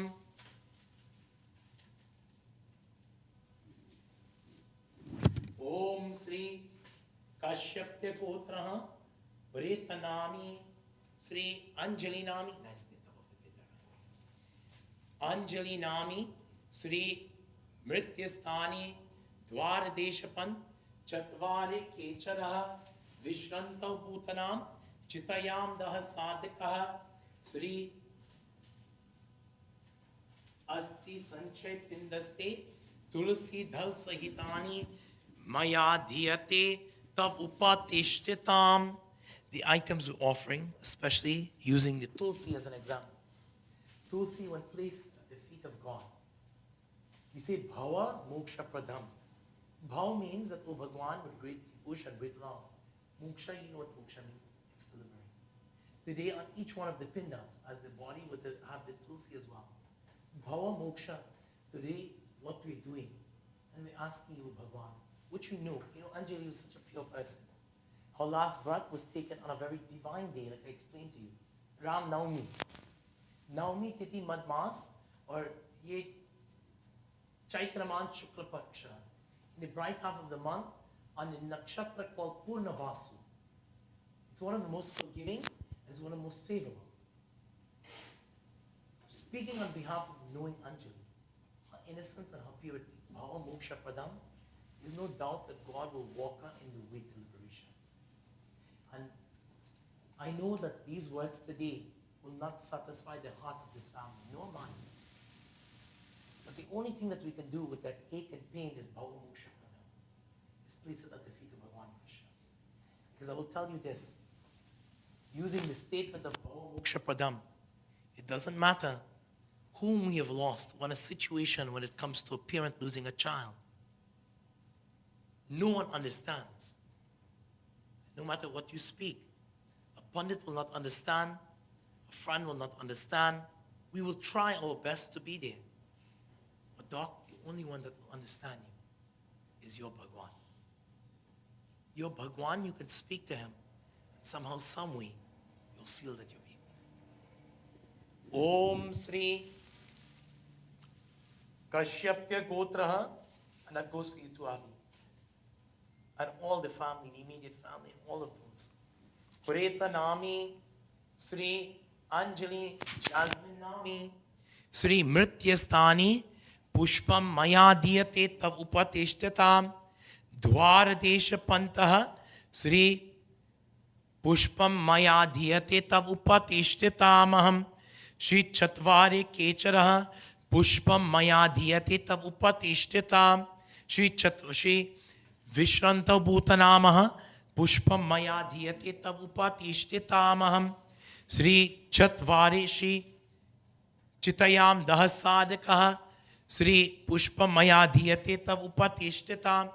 ओम श्री काश्यप्य गोत्रः प्रेतनामी श्री अंजलि नामी अंजलि नामी श्री मृत्यस्थानी द्वारदेशपन् चत्वारि केचरः विश्रन्तौ भूतनां चितयां दह साधकः श्री अस्ति संचय पिंडस्ते तुलसी दल सहितानि मया दीयते तब उपतिष्ठताम्. The items we're offering, especially using the tulsi as an example. Tulsi, when placed at the feet of God, we say Bhava Moksha Pradham. Bhava means that, oh Bhagwan, with great devotion, great love. Moksha, you know what moksha means? It's to liberate. Today, on each one of the pindas, as the body would have the tulsi as well. Bhava Moksha. Today, what we're doing, and we're asking you, Bhagwan, which we know. You know, Anjali was such a pure person. Her last breath was taken on a very divine day, like I explained to you. Ram Navami. Navami Titi Madmas, or Ye Chaitraman Shukla Paksha. In the bright half of the month, on the nakshatra called Purnavasu. It's one of the most forgiving, and it's one of the most favorable. Speaking on behalf of knowing Anjali, her innocence and her purity, Bhava Moksha Pradam, there's no doubt that God will walk her in the way to liberation. And I know that these words today will not satisfy the heart of this family, nor mine. But the only thing that we can do with that ache and pain is Bhava Moksha Pradam. Is place it at the feet of Bhagavan Krishna. Because I will tell you this, using the statement of Bhava Moksha Pradam, it doesn't matter whom we have lost, when a situation when it comes to a parent losing a child. No one understands. No matter what you speak, a pundit will not understand, a friend will not understand. We will try our best to be there. But Doc, the only one that will understand you is your Bhagwan. Your Bhagwan, you can speak to him, and somehow, some way, you'll feel that you're being. Om Sri Kashyapya Gotraha, and that goes for you too, Avi. And all the family, the immediate family, all of those. Preta Nami, Sri Anjali Jasmine Nami, Sri Mrityasthani, Pushpam Maya Diyate Tav Upatishtatam, Dwaradesha Pantaha, Sri Pushpam Maya Diyate Tav Upatishtatamaham, Sri Chatvari Kecharaha, Pushpam Maya Diyate Tav Upatishtatam, Sri Vishranta Bhutanamaha Pushpam Maya Dhyate Tav Upatishtitamaham Sri Chatvari Shri Chitayam Dahasadakaha Sri Pushpam Maya Dhyate Tav Upatishtitam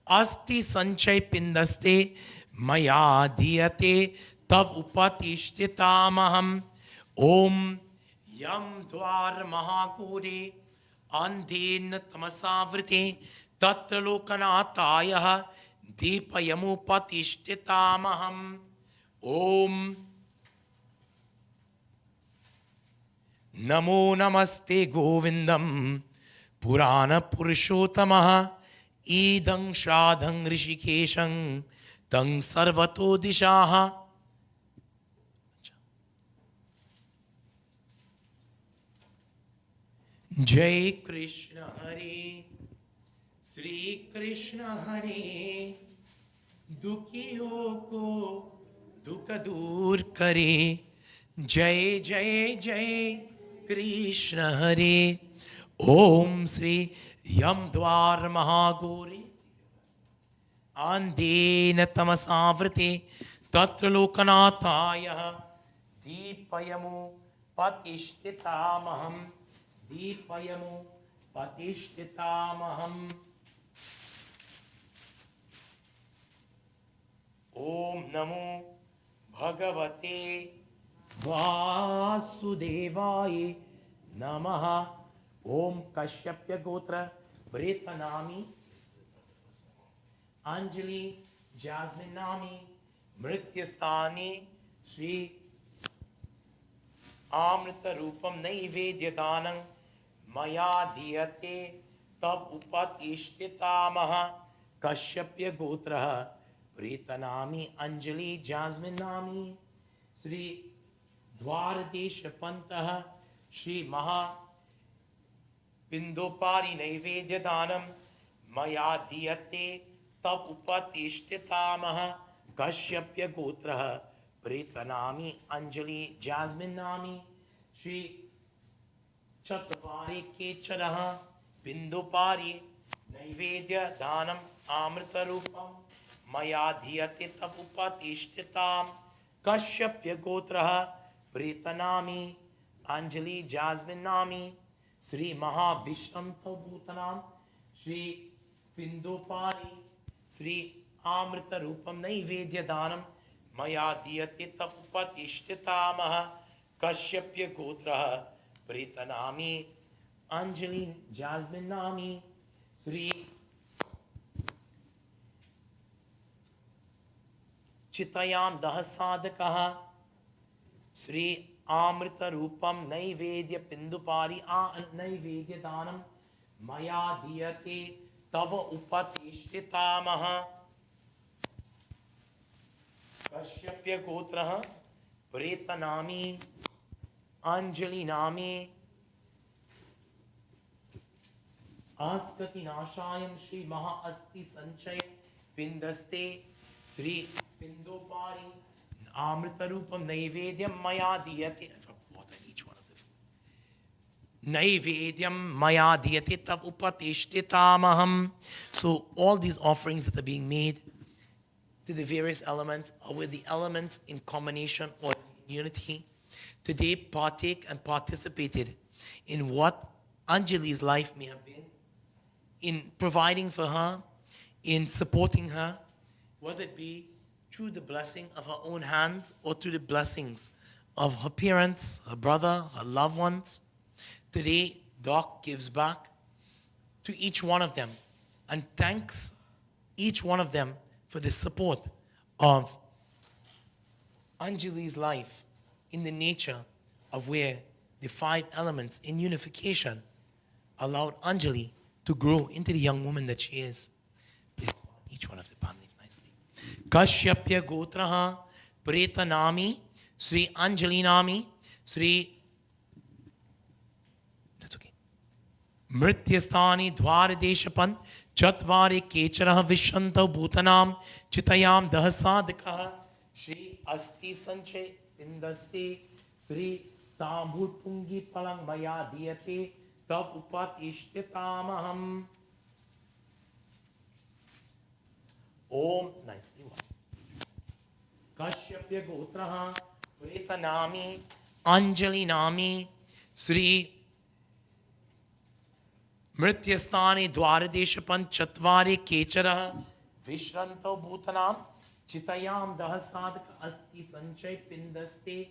Asti Sanchay Pindaste Maya Dhyate Tav Upatishtitamaham Om Yam Dwar Mahakuri Andhen Tamasavrite Tattalokanatayah Deepayamupatishtitamaham Om Namo Namaste Govindam Purana Purushotamaha Idang Shradhang Rishikeshang Tang Sarvato Dishaha. Jai Krishna Hare Shri Krishna Hare Dukhiyon ko dukh dur kare Jai Jai Jai Krishna Hare Om Sri Yamdwar Mahagori Andena Tamasavrite Tattalokanataya Deepayamu Patishtitamaham Deepayamu Patishtitamaham. Om Namo Bhagavate वासुदेवाय नमः। ओम कश्यप्य गोत्र प्रेतनामी Anjali jasmine नामी मृत्यस्थानी श्री आमृत रूपम नैवेद्य दानं मया दीयते तब उपतिष्ठितामः। कश्यप्य गोत्र प्रेतनामी अंजलि जास्मिन नामी श्री द्वारदेश पंतः श्री महा पिंडोपारी नैवेद्य दानं मया दीयते तब उपतिष्ठितामः। कश्यप्य गोत्र प्रेतनामी अंजलि जास्मिन नामी श्री चत्वारि केचरः पिंडोपारी नैवेद्य दानम अमृत रूपम मया दीयते तब उपतिष्ठिताम्। कश्यप्य गोत्र प्रेतनामी अंजलि जास्मिन नामी श्री महाविष्णु भूतनाम श्री पिंडोपारी श्री आमृत रूपम नैवेद्य दानम मया दीयते तब उपतिष्ठितामः। कश्यप्य गोत्र प्रेतनामी अंजलि जास्मिन नामी श्री चितयां दह साधकः श्री आमृत रूपम नैवेद्य पिंडुपारी नैवेद्य दानम मया दीयते तव उपतिष्ठितामः। कश्यप्य गोत्र प्रेतनामी अंजलि नामी आस्कति नाशायम श्री महा अस्थि संचय पिंडस्ते श्री पिंडोपारी अमृत रूपम नैवेद्यम मया दीयते नैवेद्यम मया दीयते तब उपतिष्ठितामहम। So all these offerings that are being made to the various elements are with the elements in combination or in unity. Today partake and participated in what Anjali's life may have been, in providing for her, in supporting her, whether it be through the blessing of her own hands or through the blessings of her parents, her brother, her loved ones. Today, Doc gives back to each one of them and thanks each one of them for the support of Anjali's life in the nature of where the 5 elements in unification allowed Anjali to grow into the young woman that she is. Please, each one of the palm leaf nicely. Kashyapya Gotraha Preta Nami Sri Anjali Nami Sri That's okay. Mrityasthani Dwaradeshapan Chatvari Kecharaha Vishanta Bhutanam Chitayam Dahasadikaha Sri Asti Sanche Indaste Sri Sambhut Pungi Palang Maya Diyate Tab Upatishtitamaham. Om nicely one. Kashyapya Gotraha Preta Nami Anjali Nami Sri Mrityasthani Dwaradeshapan Chatvari Kechara Vishranto Bhutanam Chitayam Dahasadaka Asti Sanchay Pindaste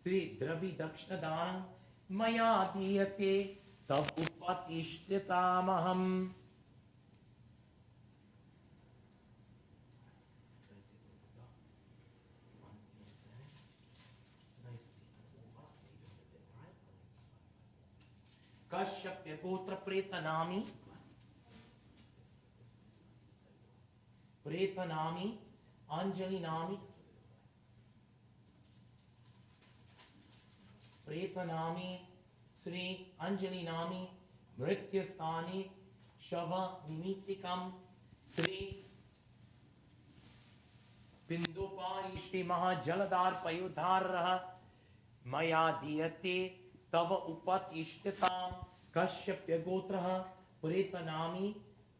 Sri Dravi Dakshnadanan Maya Diyate Tab Upatishtitamaham. Kashyapya Gotra Preta Nami Preta Nami Anjali Nami Preta Nami Sri Anjali Nami Mrityasthani Shava Nimitikam Sri Pindopari Shri Maha Jaladar Payudhar Maya Diyate Tava Upatishtitam. Kashyapya Gotraha Preta Nami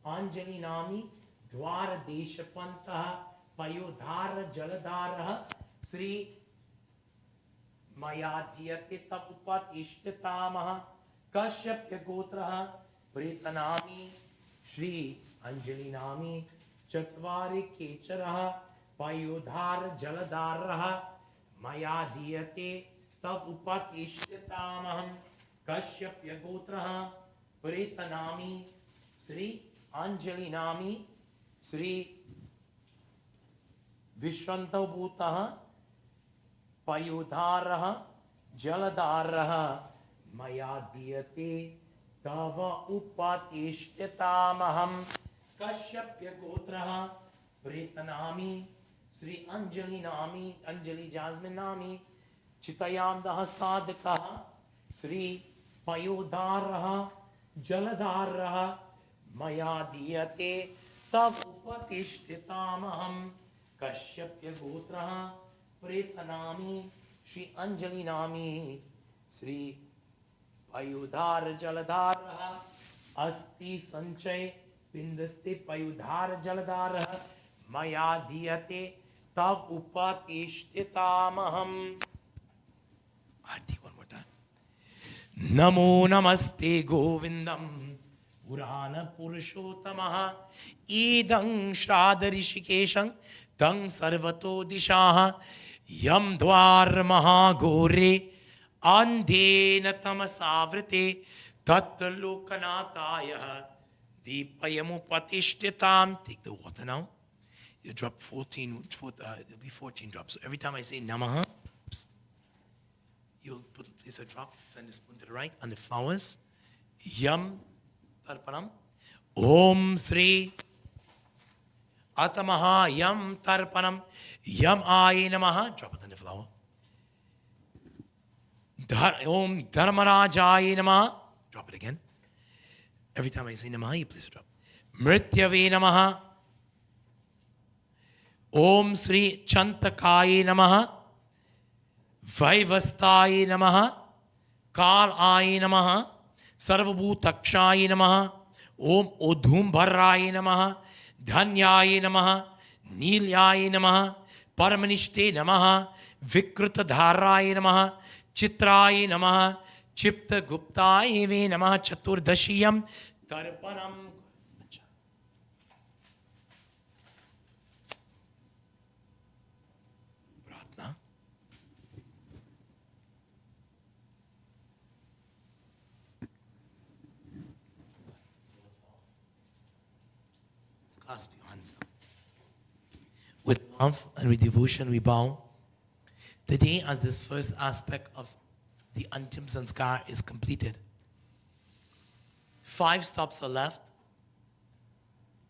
Anjali Nami Dwara Deshapantaha Payodhara Jaladaraha Sri Maya Diyate Tab Upatishtitamah. Kashyapya Gotraha Preta Nami Sri Anjali Nami Chatvari Kecharaha Payodhara Jaladaraha Maya Diyate तव उपतिष्ठितामहं कश्यप्य गोत्रः प्रेतनामी श्री अंजलि नामी श्री विश्वन्तभूतः पयोधारः जलधारः मया दीयते तव उपतिष्ठितामहं कश्यप्य गोत्रः प्रेतनामी श्री अंजलि नामी Anjali jasmine नामी चितयान्दः साधकः श्री पयोधारः जलधारः मया दीयते तव उपतिष्ठितामहं कश्यप्य गोत्रः प्रेतनामी श्री अंजलि नामी श्री पयोधार जलधारः अस्ति संचय पिंडस्ते पयोधार जलधारः मया दीयते तव उपतिष्ठितामहम्। आरती one more time. नमो नमस्ते गोविंदम पुराण पुरुषोत्तमः ईदं श्राद्ध ऋषिकेशं तं सर्वतो दिशाः यं द्वार महाघोरे अंधेन तमसावृते तत्लोकनाथाय दीपयमुपतिष्ठितां. Take the water now. You drop 14, it'll be 14 drops. So every time I say Namaha, you'll place a drop, turn the spoon to the right, and the flowers. Yam Tarpanam. Om Sri Atamaha Yam Tarpanam. Yam Aye Namaha. Drop it on the flower. Om Dharmarajaye Namaha. Drop it again. Every time I say Namaha, you place a drop. Mrityave Namaha. Om Sri Chantakaye Namaha. Vaivasthāye Namaha. Kālaye Namaha. Sarvabhutakshaye Namaha. Om Odhumbharaye Namaha. Dhanyaye Namaha. Nilyaye Namaha. Paramanishte Namaha. Vikritadharaye Namaha. Chitraye Namaha. Chipta Guptaye Ve Namaha. Chaturdashiyam Tarpanam. Pratna. Clasp your hands now. With love and with devotion we bow. Today, as this first aspect of the Antim Sanskar is completed, 5 stops are left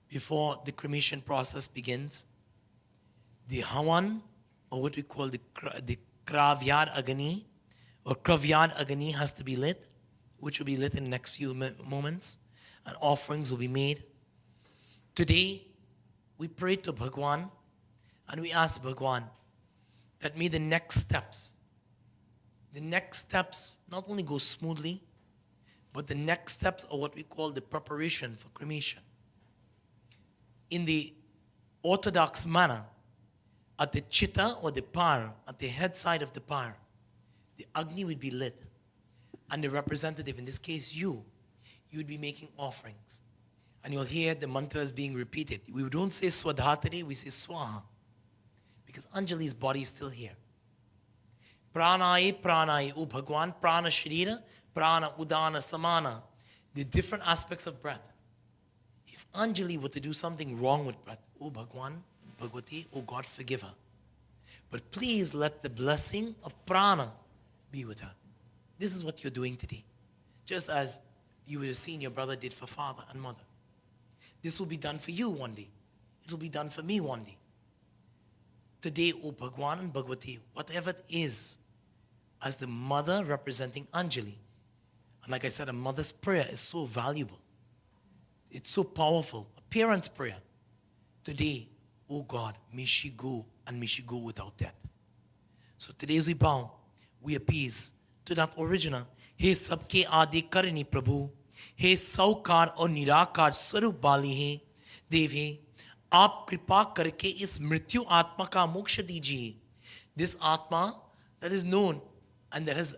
before the cremation process begins. The Havan, or what we call the Kravyad Agani, or Kravyad Agani has to be lit, which will be lit in the next few moments, and offerings will be made. Today, we pray to Bhagwan, and we ask Bhagwan that may the next steps not only go smoothly, but the next steps are what we call the preparation for cremation. In the orthodox manner, at the chitta or the pyre, at the head side of the pyre, the Agni would be lit. And the representative, in this case you would be making offerings. And you'll hear the mantras being repeated. We don't say Swadha today, we say Swaha. Because Anjali's body is still here. Pranaye, pranaye, O Bhagwan, prana sharira, prana udana samana. The different aspects of breath. If Anjali were to do something wrong with breath, O Bhagwan, Bhagwati, O God, forgive her. But please let the blessing of prana be with her. This is what you're doing today. Just as you would have seen your brother did for father and mother. This will be done for you one day. It will be done for me one day. Today, O Bhagwan and Bhagwati, whatever it is, as the mother representing Anjali, and like I said, a mother's prayer is so valuable. It's so powerful. A parent's prayer. Today, O God, may she go and may she go without death. So today as we bow, we appease to that original. He sabke aadi karni Prabhu. He saukar aur nirakar swarup bali hai. Dev hai. आप कृपा करके इस मृत्यु आत्मा का मोक्ष दीजिए. This Atma that is known and that has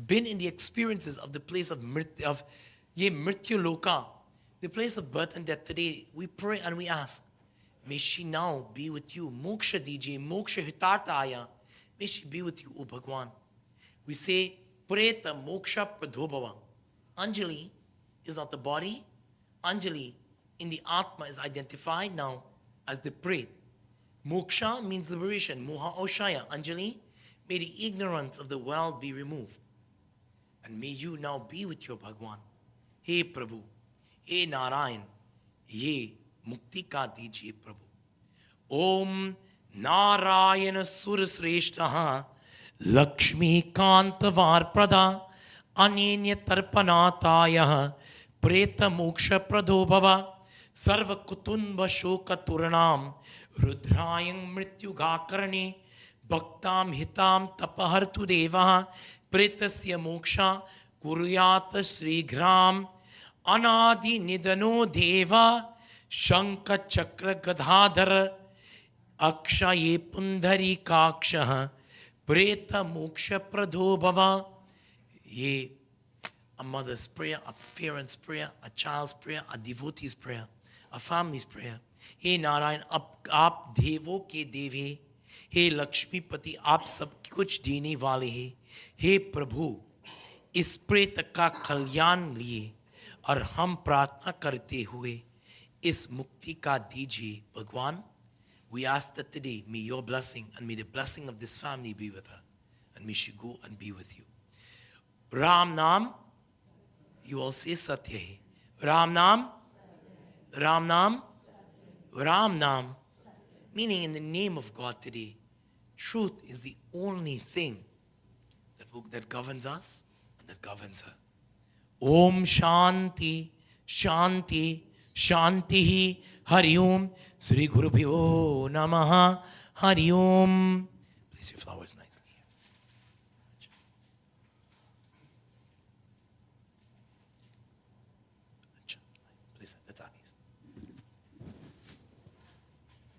been in the experiences of the place of Mrityu Loka, the place of birth and death today, we pray and we ask, may she now be with you. Moksha dijiye, moksha hitartha aya. May she be with you, O Bhagwan. We say, Preta Moksha Pradhobhava. Anjali is not the body. Anjali in the Atma is identified now as the Pret. Moksha means liberation. Moha Oshaya. Anjali, may the ignorance of the world be removed. And may you now be with your Bhagwan. Hey Prabhu, Hey Narayan, Ye Mukti ka dijiye Prabhu. Om Narayana Surasreshtaha Lakshmi Kantavar Prada Anenya Tarpanataya Preta Moksha Pradobhava Sarva Kutunva Shoka Turanam Rudrayang Mrityugakarane Bhaktam Hitam Tapahartu Deva Pretasya Moksha Kuruyata Srigram Anadi Nidano Deva Shanka Chakra Gadhadhara Akshaye Pundhari Kakshah Preta Moksha Pradobhava. Ye a mother's prayer, a parent's prayer, a child's prayer, a devotee's prayer, a family's prayer. Hey Narayan, आप देवों के देव हे, हे लक्ष्मीपति आप सब कुछ देने वाले हे, हे प्रभु इस प्रेत का कल्याण लिए और हम प्रार्थना करते हुए इस मुक्ति का दीजिए भगवान. We ask that today may your blessing and may the blessing of this family be with her and may she go and be with you. Ram Nam, you all say Satya hai. Ram Nam, Ram Nam, Ram Nam, meaning in the name of God today. Truth is the only thing that governs us and that governs her. Om Shanti, Shanti, Shanti, Hari Om, Sri Guru Bhyo Namaha, Hari Om. Place your flowers nicely here. Place that, that's Abi's.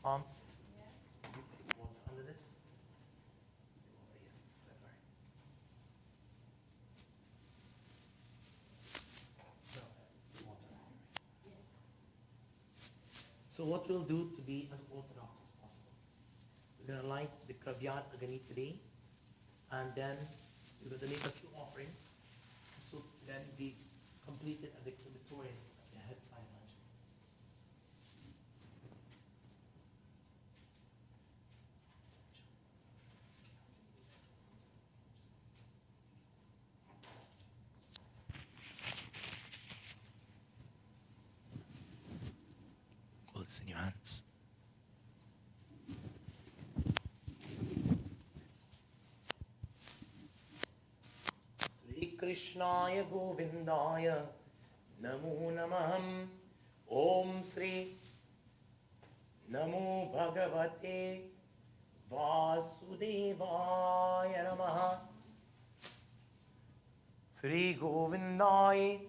Mom, water under this? Yes, all right. So what we'll do to be as orthodox as possible, we're going to light the Kravyat Agani today, and then we're going to make a few offerings, so then be completed at the crematorium at the head side of Anjali. Hold this in your hands. Sri Krishnaya Govindaya Namo Namaham. Om Sri Namo Bhagavate Vasudevaya Namaha. Sri Govindaya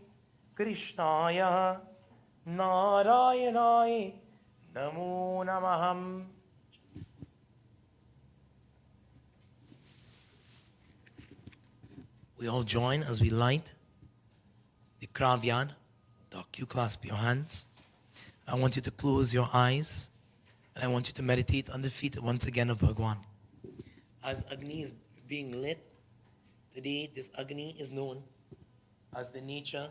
Krishnaya Narayanaya Namo Namaham. We all join as we light the Kravyad. Doc, you clasp your hands. I want you to close your eyes and I want you to meditate on the feet once again of Bhagwan. As Agni is being lit, today this Agni is known as the nature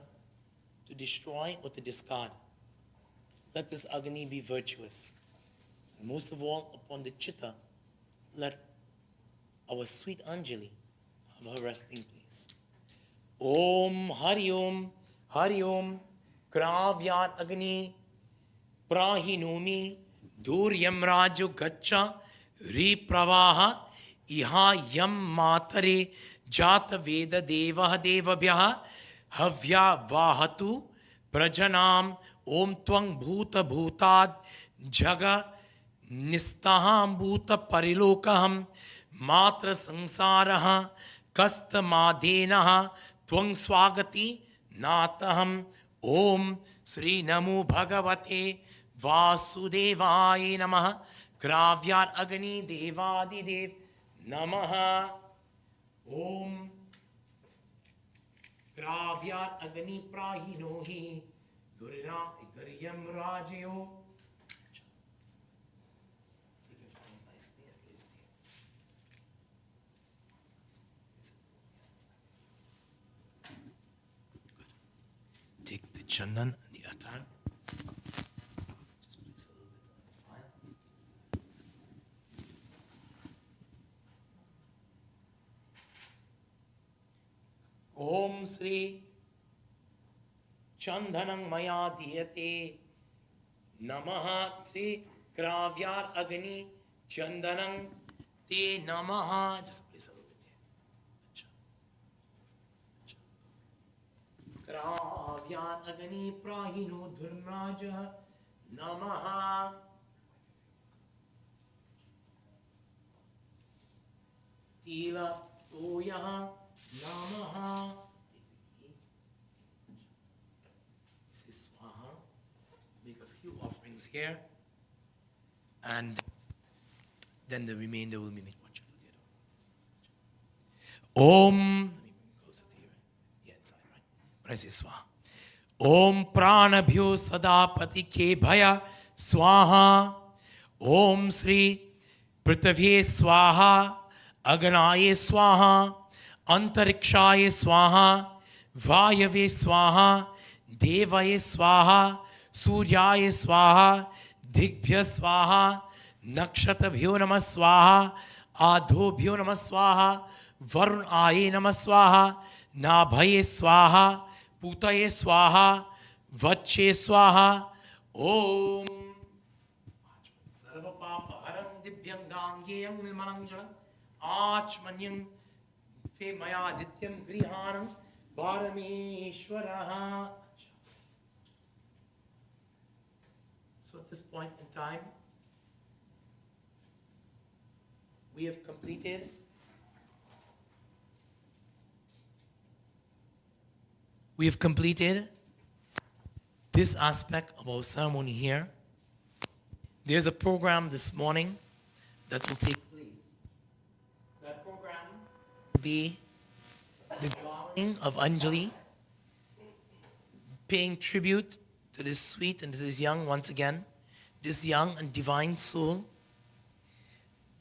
to destroy or to discard. Let this Agni be virtuous. And most of all, upon the Chitta, let our sweet Anjali have her resting place. Om Hari Om, Hari Om, Kravyat Agni, Prahinomi, Duryam Raju Gacha, Ri Pravaha, Iha Yam Matare, Jata Veda Deva Devabhyaha, Havya Vahatu, Prajanam, Om Twang Bhuta Bhutad, Jaga Nistaham Bhuta Parilokaham, Matra Sansaraha, Kasta Madhenaha, Twang Swagati, Nataham, Om Sri Namo Bhagavate Vasudevaya Namaha, Kravyat Agni Devadi Dev Namaha. Om Kravyat Agni Prahinohi Durina Igaryam Rajayo. Take your phones nicely and place it here. chandan and the attar. Just place a little bit on the file. Om Sri Chandanang Maya Diyate Namaha Sri Kravyar Agni Chandanang Te Namaha. Just place a little bit here. Kravyar Agni Prahino Dhurnaja Namaha. Tila Toya Namaha. This is Swaha. Make a few offerings here. And then the remainder will be made. Watch it for the other. Om. Let me bring it closer to you. Yeah, inside, right? When I say Swaha. Om Pranabhyo Sadapati Ke Bhaya Swaha. Om Sri Prithavye Swaha. Aganaye Swaha. Antarikshaye Swaha. Vayave Swaha. Devaye Swaha. Suryaye Swaha. Digbhya Swaha. Nakshatabhyo Namah Swaha. Adhobhyo Namah Swaha. Varun Aye Namah Swaha. Nabhaye Swaha. Putaye Swaha. Vache Swaha. Om. Sarva Papa Haram Dibhyangangeyam Nilmananjalam. Achmanyam Fe Maya Dityam Grihanam Bharameshwaraha. So at this point in time, we have completed this aspect of our ceremony here. There's a program this morning that will take place. That program will be the drawing of Anjali, paying tribute to this sweet and to this young, once again, this young and divine soul.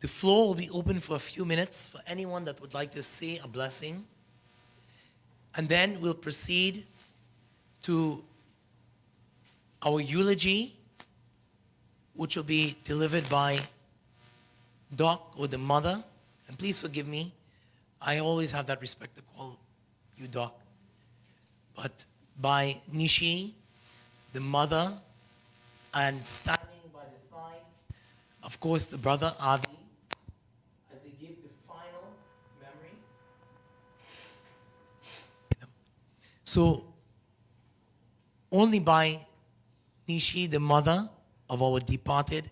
The floor will be open for a few minutes for anyone that would like to say a blessing. And then we'll proceed to our eulogy, which will be delivered by Doc or the mother. And please forgive me, I always have that respect to call you Doc. But by Nishi, the mother, and standing by the side, of course, the brother Avi, as they give the final memory. So, only by Nishi, the mother of our departed,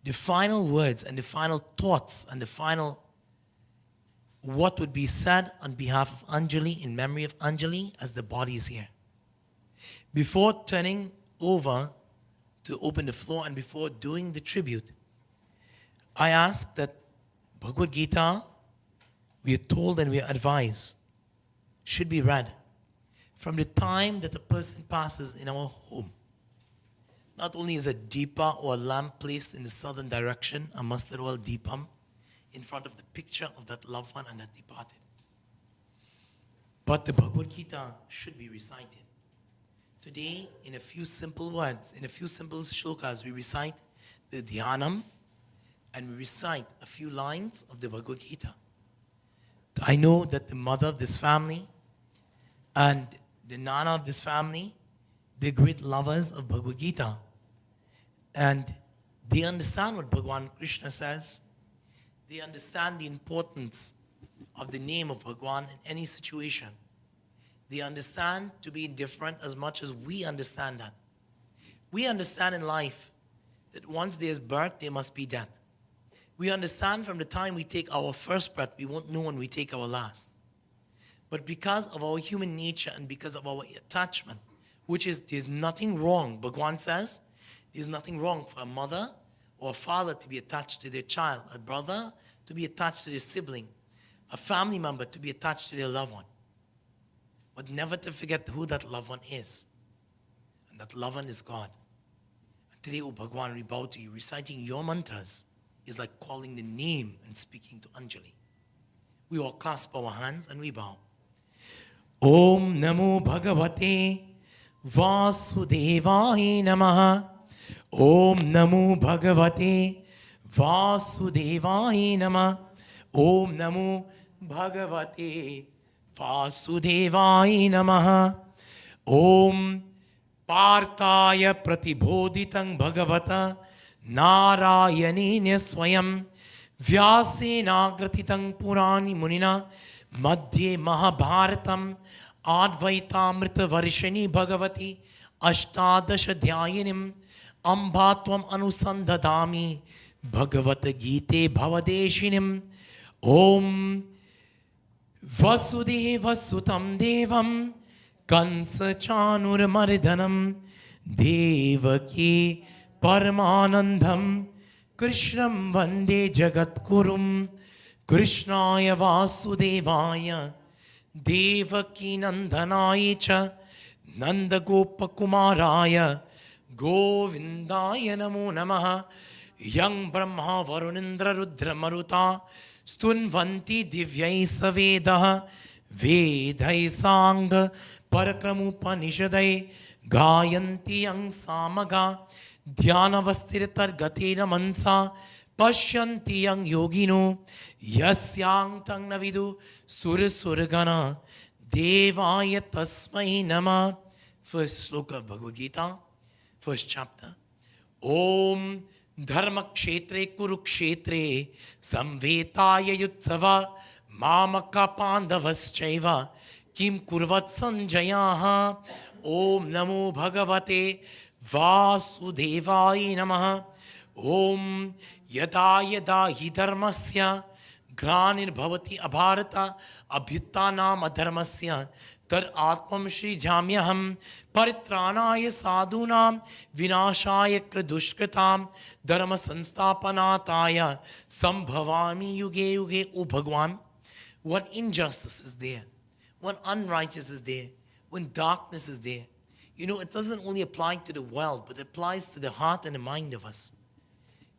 the final words and the final thoughts and the final what would be said on behalf of Anjali, in memory of Anjali, as the body is here. Before turning over to open the floor and before doing the tribute, I ask that Bhagavad Gita, we are told and we are advised, should be read from the time that a person passes in our home. Not only is a deepa or a lamp placed in the southern direction, a mustard oil deepam, in front of the picture of that loved one and that departed, but the Bhagavad Gita should be recited. Today, in a few simple words, in a few simple shlokas, we recite the dhyanam and we recite a few lines of the Bhagavad Gita. I know that the mother of this family and the nana of this family, they're great lovers of Bhagavad Gita. And they understand what Bhagavan Krishna says. They understand the importance of the name of Bhagavan in any situation. They understand to be indifferent as much as we understand that. We understand in life that once there's birth, there must be death. We understand from the time we take our first breath, we won't know when we take our last. But because of our human nature and because of our attachment, which is, there's nothing wrong, Bhagavan says, there's nothing wrong for a mother or a father to be attached to their child, a brother to be attached to their sibling, a family member to be attached to their loved one. But never to forget who that loved one is. And that loved one is God. And today, O Bhagavan, we bow to you. Reciting your mantras is like calling the name and speaking to Anjali. We all clasp our hands and we bow. Om Namo Bhagavate Vasudevaya Namaha. Om Namo Bhagavate Vasudevaya Namaha. Om Namo Bhagavate Vasudevaya Namaha. Om Partaya Pratibodhitang Bhagavata Narayaninya Swayam Vyasena Gratitang Purani Munina Madhye Mahabharatam Advaitamrita Varishani Bhagavati Ashtadasha Dhyayinim Ambatvam Anusandadami Bhagavata Gite Bhavadeshinim Om Vasudeva Sutam Devam Kansa Chanur Maridanam Devaki Paramanandam Krishnam Vande Jagatkurum Krishnaya Vasudevaya Devaki Nandanaya Cha Nanda Gopakumaraya Govindaya Namo Namaha Yang Brahma Varunindra Rudra Maruta Stunvanti Divyai Savedaha Vedai Sangha Parakramupanishadai Gayanti Yang Samaga Dhyanavastiritar Gatena Mansa Pashyanti Yang Yogino Yasyang Tang Navidu Surgana Devaya Tasmai Nama. First sloka of Bhagavad Gita, first chapter. Om Dharma Kshetre Kurukshetre Samvetaya Yutsava Mamaka Pandavaschaiva Kim Kurvat Sanjayaha. Om Namo Bhagavate Vasudevaya Namaha. Om Yada Yada Hi Dharmasya Glanir Abharata Abhyuttanam Adharmasya Tar Atmam Shri Jamyaham Paritranaya Sadhunam Vinashaya Kradushkratam Dharma Sanstapanataya Sambhavami Yuge Yuge. O Bhagwan, when injustice is there, when unrighteousness is there, when darkness is there, it doesn't only apply to the world, but it applies to the heart and the mind of us.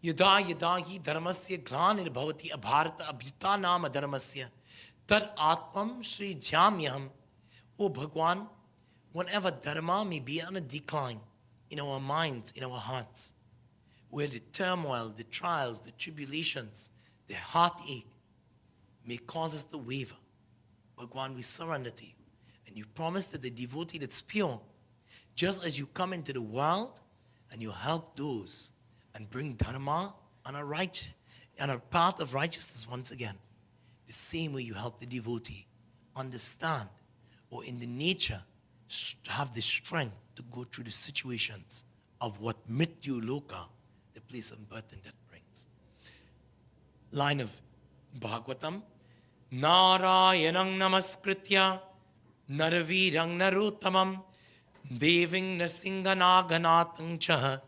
Yada yada hi dharmasya glanir bhavati abharata abhyutanam dharmasya tar atmam shri jamyaham. O Bhagwan, whenever dharma may be on a decline in our minds, in our hearts, where the turmoil, the trials, the tribulations, the heartache may cause us to waver, Bhagwan, we surrender to you. And you promise that the devotee that's pure, just as you come into the world and you help those and bring dharma on a path of righteousness once again, the same way you help the devotee understand, or in the nature have the strength to go through the situations of what mrityu loka, the place of birth and death, brings. Line of Bhagavatam. Narayanang namaskritya narvirang narottamam deving nasinganaganatam cha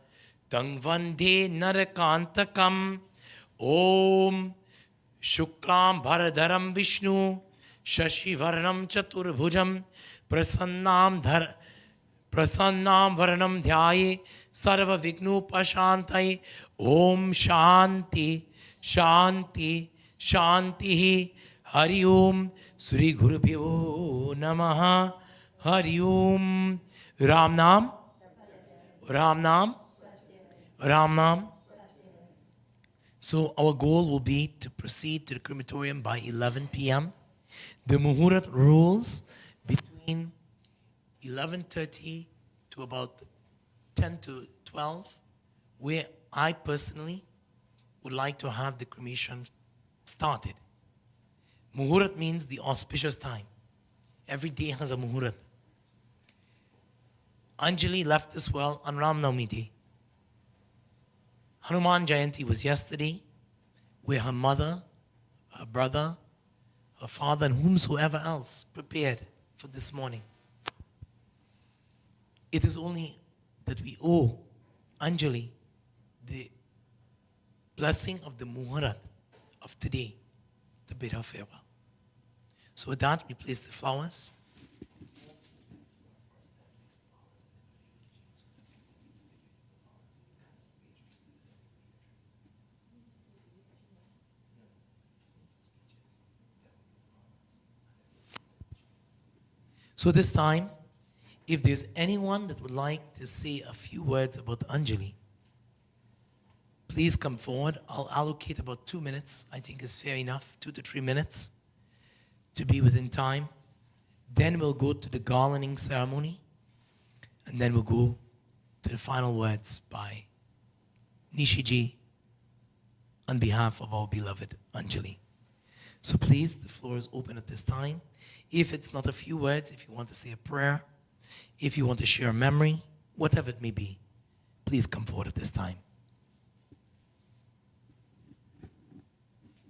tang vande narakantakam. Om shuklam bharadaram vishnu Shashivarnam Chaturbhujam Prasannam Varanam Dhyaye Sarva Vignupashantai. Om Shanti Shanti Shanti. Hari Om. Sri Gurubhyo Namaha. Hari Om. Ram Nam Ram Nam Ram Nam. So our goal will be to proceed to the crematorium by 11 p.m. The Muhurat rules between 11:30 to about 10 to 12, where I personally would like to have the cremation started. Muhurat means the auspicious time. Every day has a Muhurat. Anjali left this world on Ram Navami Day. Hanuman Jayanti was yesterday, where her mother, her brother, her father, and whomsoever else prepared for this morning. It is only that we owe Anjali the blessing of the Muhurat of today to bid her farewell. So with that, we place the flowers. So this time, If there's anyone that would like to say a few words about Anjali, please come forward. I'll allocate about 2 minutes. I think is fair enough, 2 to 3 minutes to be within time. Then we'll go to the garlanding ceremony, and then we'll go to the final words by Nishiji on behalf of our beloved Anjali. So please, the floor is open at this time. If it's not a few words, if you want to say a prayer, if you want to share a memory, whatever it may be, please come forward at this time.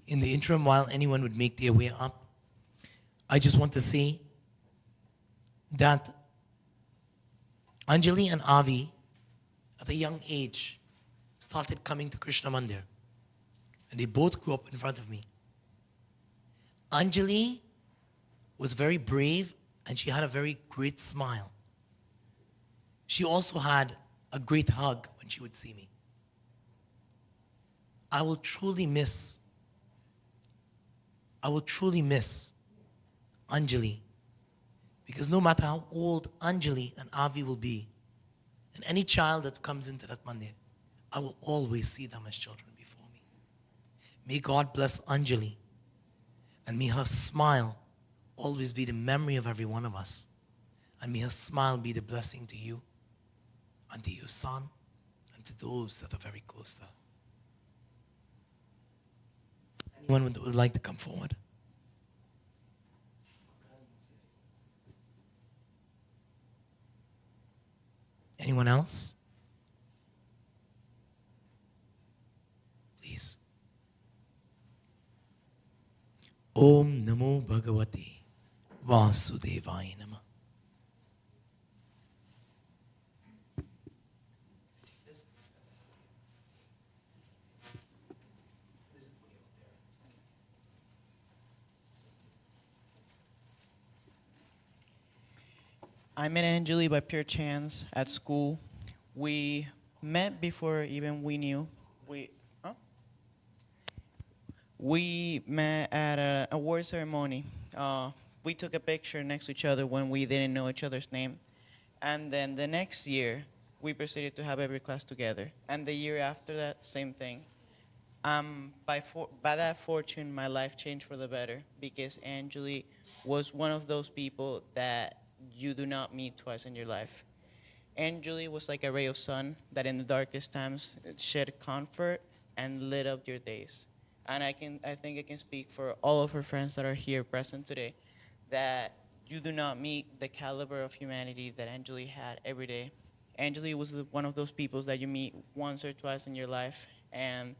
In the interim, while anyone would make their way up, I just want to say that Anjali and Avi, at a young age, started coming to Krishna Mandir. And they both grew up in front of me. Anjali was very brave and she had a very great smile. She also had a great hug when she would see me. I will truly miss Anjali, because no matter how old Anjali and Avi will be, and any child that comes into that mandir, I will always see them as children before me. May God bless Anjali, and may her smile always be the memory of every one of us, and may her smile be the blessing to you, and to your son, and to those that are very close to her. Anyone that would like to come forward? Anyone else? Please. Om Namo Bhagavate Vasudevaya Namah. I met Anjali by pure chance at school. We met before even we knew. We met at an award ceremony. We took a picture next to each other when we didn't know each other's name. And then the next year, we proceeded to have every class together. And the year after that, same thing. By that fortune, my life changed for the better because Anjali was one of those people that you do not meet twice in your life. Anjali was like a ray of sun that in the darkest times shed comfort and lit up your days. And I think I can speak for all of her friends that are here present today that you do not meet the caliber of humanity that Anjali had every day. Anjali was one of those people that you meet once or twice in your life, and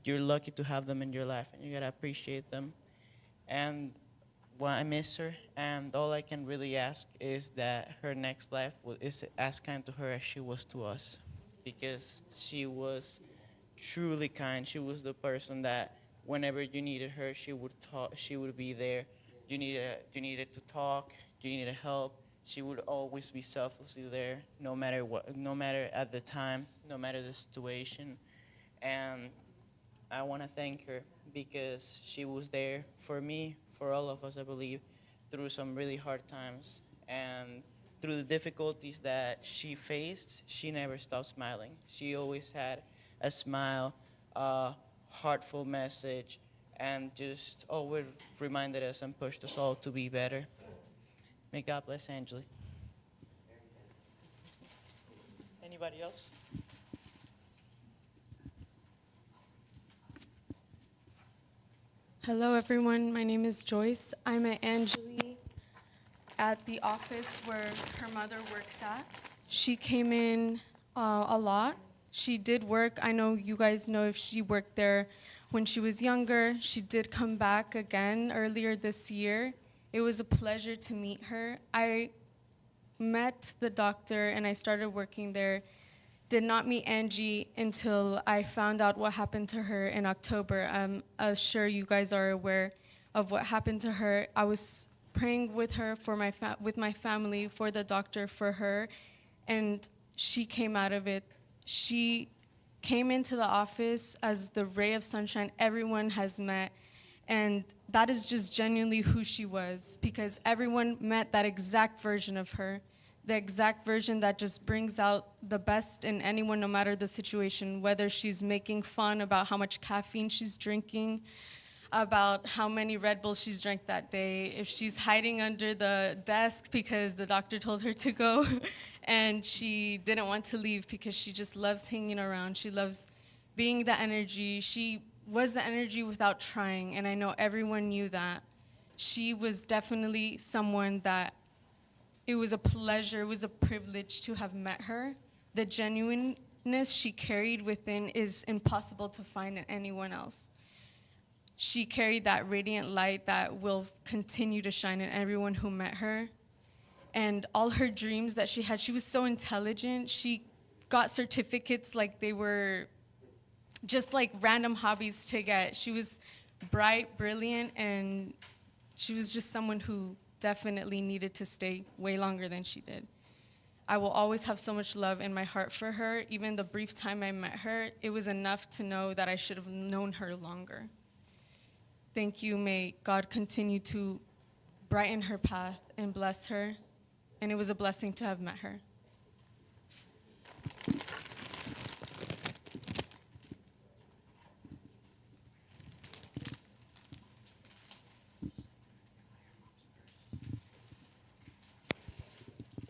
you're lucky to have them in your life, and you gotta appreciate them. And well, I miss her, and all I can really ask is that her next life is as kind to her as she was to us, because she was truly kind. She was the person that whenever you needed her, she would talk. She would be there. You needed to talk. You needed help. She would always be selflessly there, no matter what, no matter at the time, no matter the situation. And I want to thank her because she was there for me, for all of us, I believe, through some really hard times. And through the difficulties that she faced, she never stopped smiling. She always had a smile, a heartful message, and just always reminded us and pushed us all to be better. May God bless Anjali. Anybody else? Hello, everyone. My name is Joyce. I met Anjali at the office where her mother works at. She came in a lot. She did work. I know you guys know if she worked there when she was younger. She did come back again earlier this year. It was a pleasure to meet her. I met the doctor and I started working there. Did not meet Angie until I found out what happened to her in October. I'm sure you guys are aware of what happened to her. I was praying with her for with my family, for the doctor, for her, and she came out of it. She came into the office as the ray of sunshine everyone has met, and that is just genuinely who she was, because everyone met that exact version of her. the exact version that just brings out the best in anyone, no matter the situation, whether she's making fun about how much caffeine she's drinking, about how many Red Bulls she's drank that day, if she's hiding under the desk because the doctor told her to go and she didn't want to leave because she just loves hanging around. She loves being the energy. She was the energy without trying, and I know everyone knew that. She was definitely someone that it was a pleasure, it was a privilege to have met her. The genuineness she carried within is impossible to find in anyone else. She carried that radiant light that will continue to shine in everyone who met her. And all her dreams that she had, she was so intelligent. She got certificates like they were just like random hobbies to get. She was bright, brilliant, and she was just someone who definitely needed to stay way longer than she did. I will always have so much love in my heart for her. Even the brief time I met her, it was enough to know that I should have known her longer. Thank you. May God continue to brighten her path and bless her. And it was a blessing to have met her.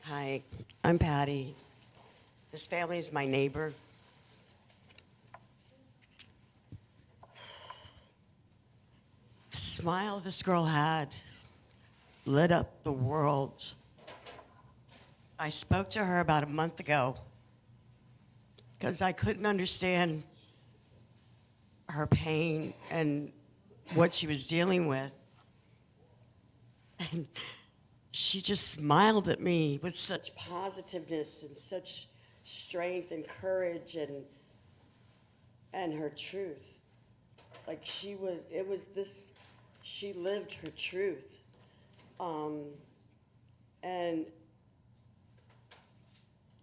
Hi, I'm Patty. This family is my neighbor. The smile this girl had lit up the world. I spoke to her about a month ago because I couldn't understand her pain and what she was dealing with. And she just smiled at me with such positiveness and such strength and courage and her truth. Like she lived her truth. And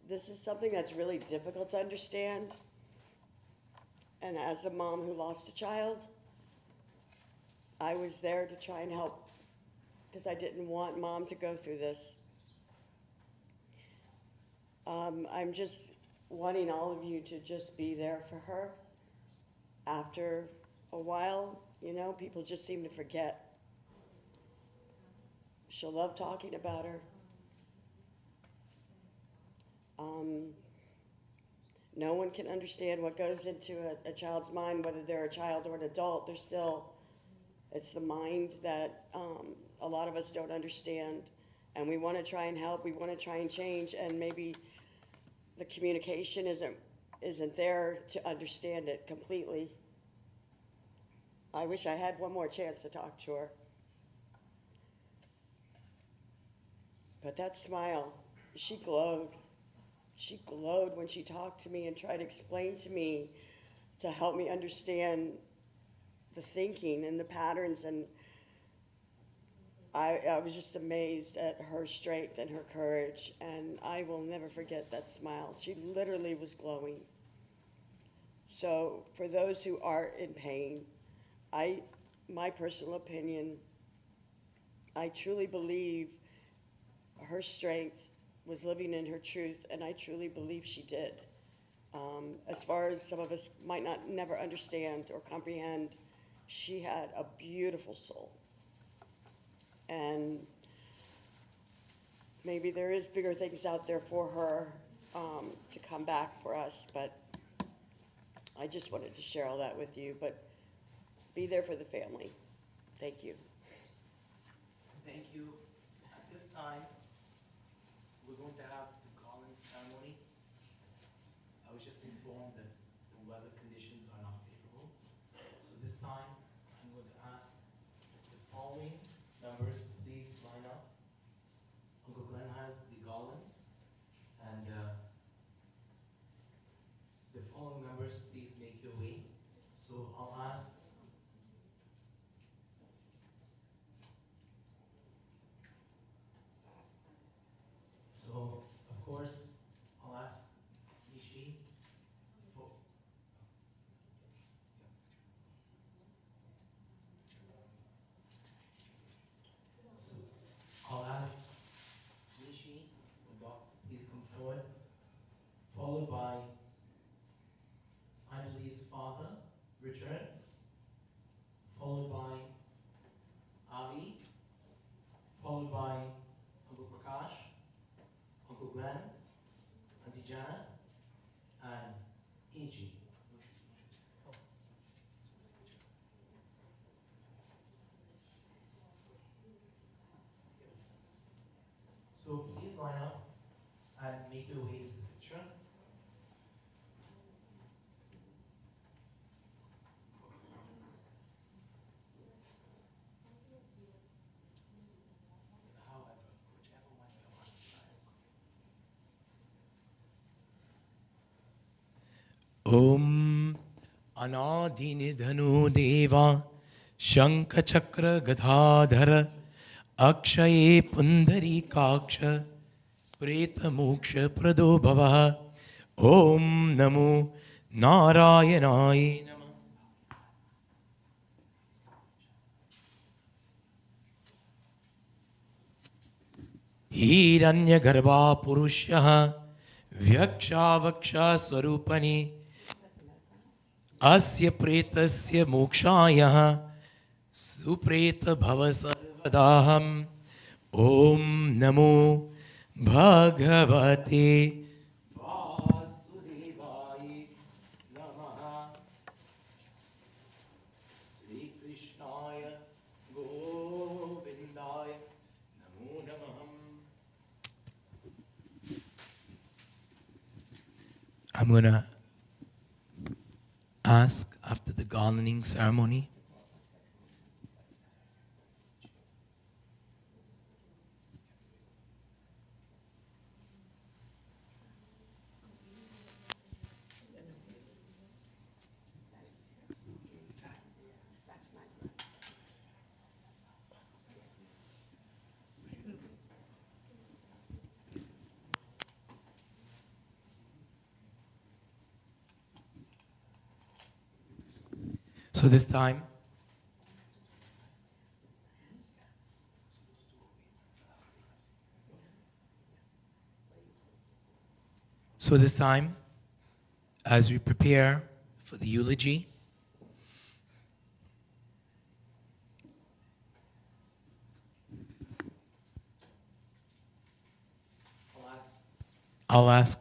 this is something that's really difficult to understand. And as a mom who lost a child, I was there to try and help because I didn't want mom to go through this. I'm just wanting all of you to just be there for her. After a while, people just seem to forget. She'll love talking about her. No one can understand what goes into a child's mind, whether they're a child or an adult. It's the mind that a lot of us don't understand, and we want to try and help. We want to try and change, and maybe the communication isn't there to understand it completely. I wish I had one more chance to talk to her. But that smile, she glowed. She glowed when she talked to me and tried to explain to me to help me understand the thinking and the patterns, and I was just amazed at her strength and her courage, and I will never forget that smile. She literally was glowing. So for those who are in pain, my personal opinion, I truly believe her strength was living in her truth, and I truly believe she did. As far as some of us might not never understand or comprehend, she had a beautiful soul. And maybe there is bigger things out there for her to come back for us, but I just wanted to share all that with you. But be there for the family. Thank you. Thank you. At this time, we're going to have the calling ceremony. I was just informed that the weather conditions are not favorable. So this time, I'm going to ask the following members to please line up. Uncle Glenn has the garlands, and the following members, please make your way. So I'll ask of course, I'll ask Nishi for. So I'll ask Nishi or Dr. forward, followed by Anjali's father, Richard, followed by Avi, followed by Uncle Prakash, Uncle Glenn, Auntie Jana, and Ichi. So please line up and make your way to the picture. However, whichever one you want to Om Anadinidhanu Deva Shankha Chakra Gadadhara Akshaye Pundari Kaksha Preta Moksha Prado Bhavaha Om Namo Narayanaye Namah. Hiranyagarbha Purushyaha Vyaksha Swarupani Asya Pretasya Mokshayah Supreta Bhava Sarvadaham Om Namo Bhagavate Vasudevaya Namaha Sri Krishnaya Govindaya Namo Namaham. I'm going to ask after the garlanding ceremony. So this time, as we prepare for the eulogy, I'll ask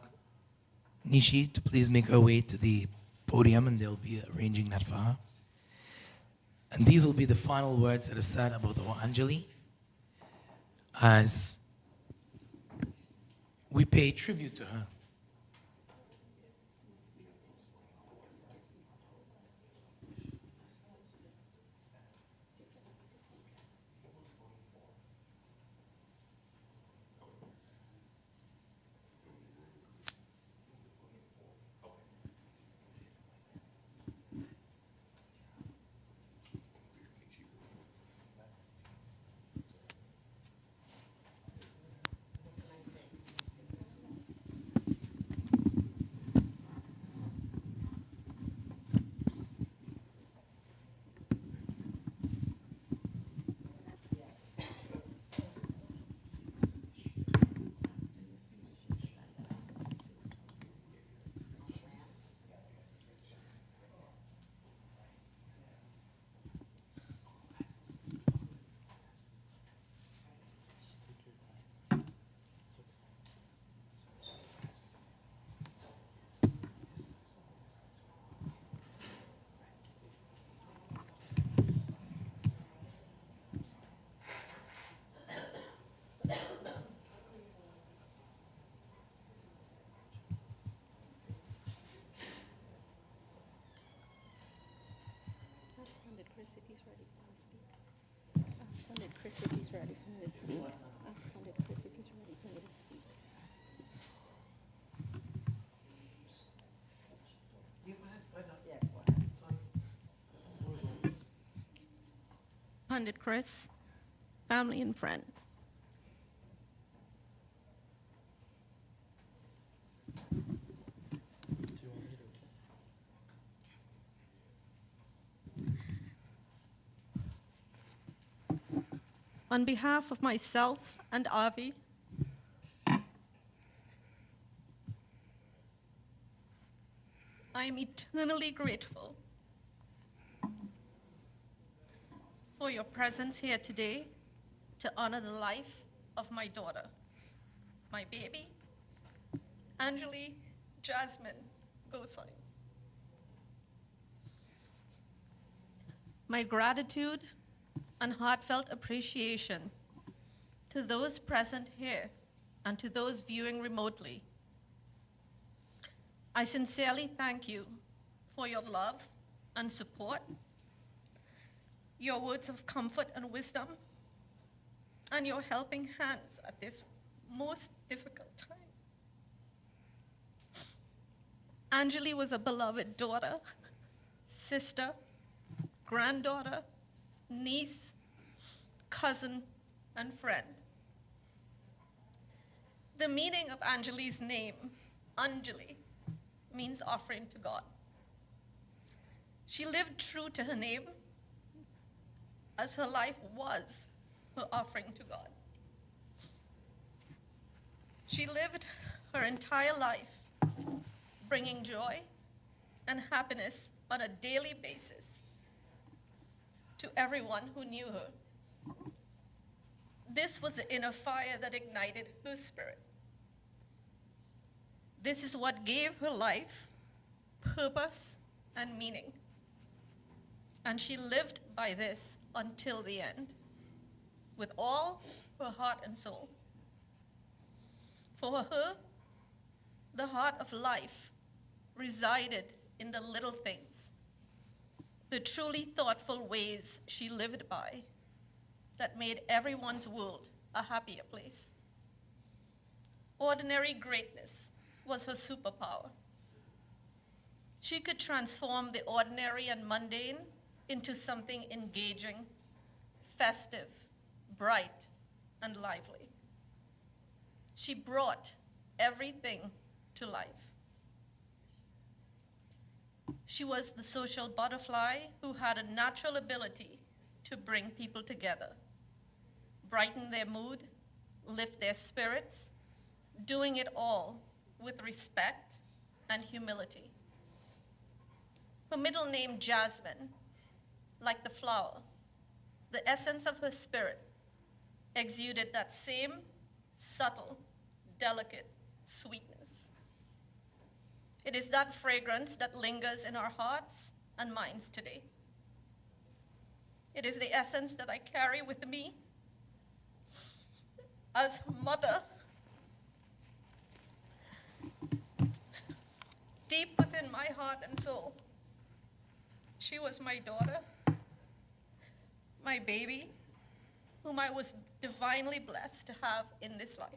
Nishi to please make her way to the podium, and they'll be arranging that for her. And these will be the final words that are said about our Anjali as we pay tribute to her. Pandit Chris, family and friends. On behalf of myself and Avi, I am eternally grateful for your presence here today to honor the life of my daughter, my baby, Anjali Jasmine Gosine. My gratitude and heartfelt appreciation to those present here and to those viewing remotely. I sincerely thank you for your love and support, your words of comfort and wisdom, and your helping hands at this most difficult time. Anjali was a beloved daughter, sister, granddaughter, niece, cousin, and friend. The meaning of Anjali's name, Anjali, means offering to God. She lived true to her name, as her life was her offering to God. She lived her entire life bringing joy and happiness on a daily basis to everyone who knew her. This was the inner fire that ignited her spirit. This is what gave her life purpose and meaning. And she lived by this until the end, with all her heart and soul. For her, the heart of life resided in the little things, the truly thoughtful ways she lived by that made everyone's world a happier place. Ordinary greatness was her superpower. She could transform the ordinary and mundane into something engaging, festive, bright, and lively. She brought everything to life. She was the social butterfly who had a natural ability to bring people together, brighten their mood, lift their spirits, doing it all with respect and humility. Her middle name, Jasmine, like the flower, the essence of her spirit exuded that same subtle, delicate sweetness. It is that fragrance that lingers in our hearts and minds today. It is the essence that I carry with me as her mother. Deep within my heart and soul, she was my daughter, my baby, whom I was divinely blessed to have in this life.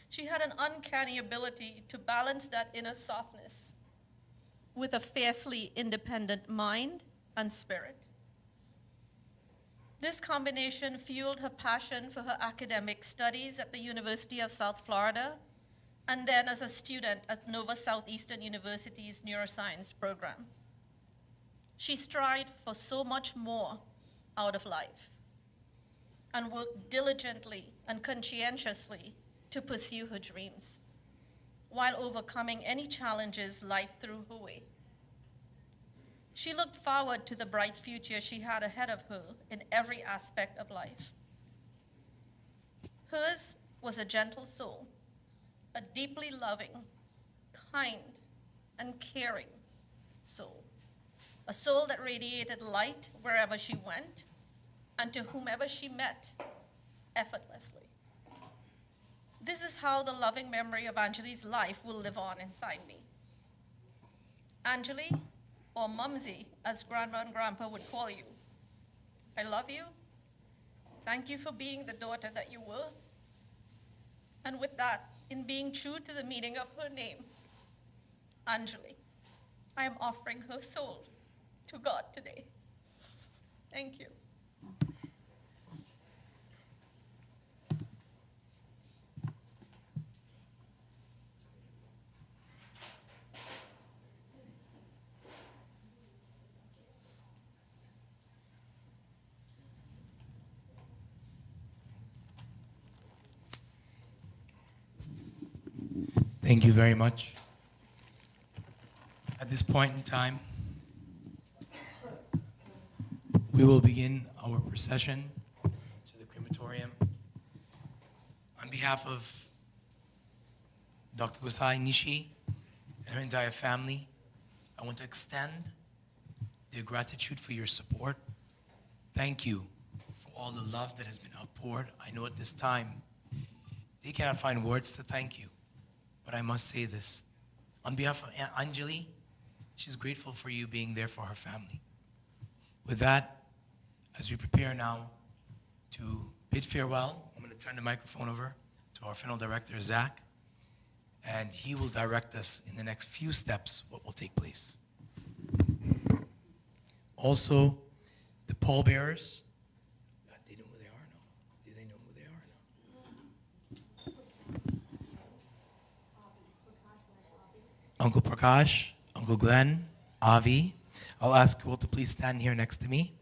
She had an uncanny ability to balance that inner softness with a fiercely independent mind and spirit. This combination fueled her passion for her academic studies at the University of South Florida, and then as a student at Nova Southeastern University's neuroscience program. She strived for so much more out of life and worked diligently and conscientiously to pursue her dreams while overcoming any challenges life threw her way. She looked forward to the bright future she had ahead of her in every aspect of life. Hers was a gentle soul, a deeply loving, kind, and caring soul. A soul that radiated light wherever she went and to whomever she met effortlessly. This is how the loving memory of Anjali's life will live on inside me. Anjali, or Mumsy, as Grandma and Grandpa would call you, I love you. Thank you for being the daughter that you were. And with that, in being true to the meaning of her name, Anjali, I am offering her soul to God today. Thank you. Thank you very much. this point in time, we will begin our procession to the crematorium. On behalf of Dr. Gosai Nishi and her entire family, I want to extend their gratitude for your support. Thank you for all the love that has been outpoured. I know at this time, they cannot find words to thank you, but I must say this. On behalf of Anjali, she's grateful for you being there for her family. With that, as we prepare now to bid farewell, I'm going to turn the microphone over to our funeral director, Zach, and he will direct us in the next few steps what will take place. Also, the pallbearers, they know who they are now. Do they know who they are now? Uncle Prakash, Uncle Glenn, Avi. I'll ask you all to please stand here next to me.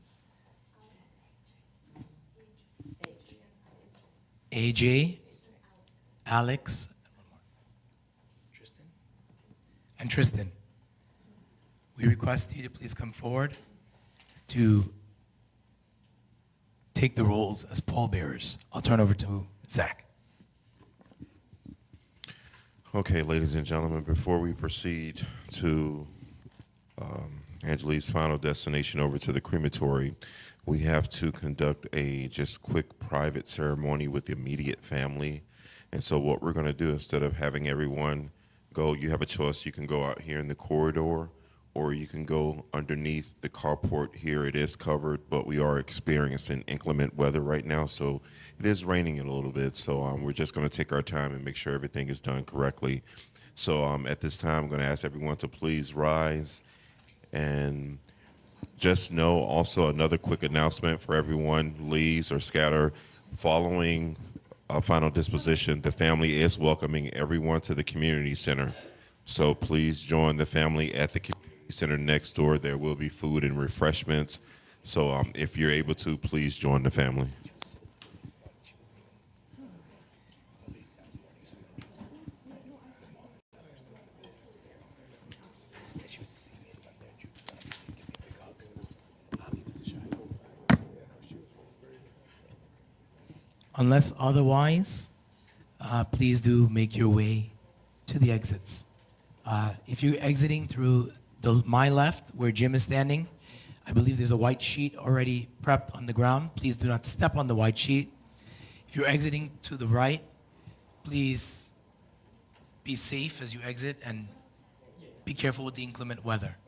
AJ, Alex, and Tristan. We request you to please come forward to take the roles as pallbearers. I'll turn over to Zach. Okay, ladies and gentlemen, before we proceed to Anjali's final destination over to the crematory, we have to conduct a just quick private ceremony with the immediate family. And so what we're going to do, instead of having everyone go, you have a choice. You can go out here in the corridor, or you can go underneath the carport here. It is covered, but we are experiencing inclement weather right now, so it is raining a little bit. So we're just going to take our time and make sure everything is done correctly. So at this time, I'm going to ask everyone to please rise. And just know also another quick announcement for everyone, leaves or scatter. Following final disposition, the family is welcoming everyone to the community center. So please join the family at the community center next door. There will be food and refreshments. So if you're able to, please join the family. Unless otherwise, please do make your way to the exits. If you're exiting through my left, where Jim is standing, I believe there's a white sheet already prepped on the ground. Please do not step on the white sheet. If you're exiting to the right, please be safe as you exit and be careful with the inclement weather.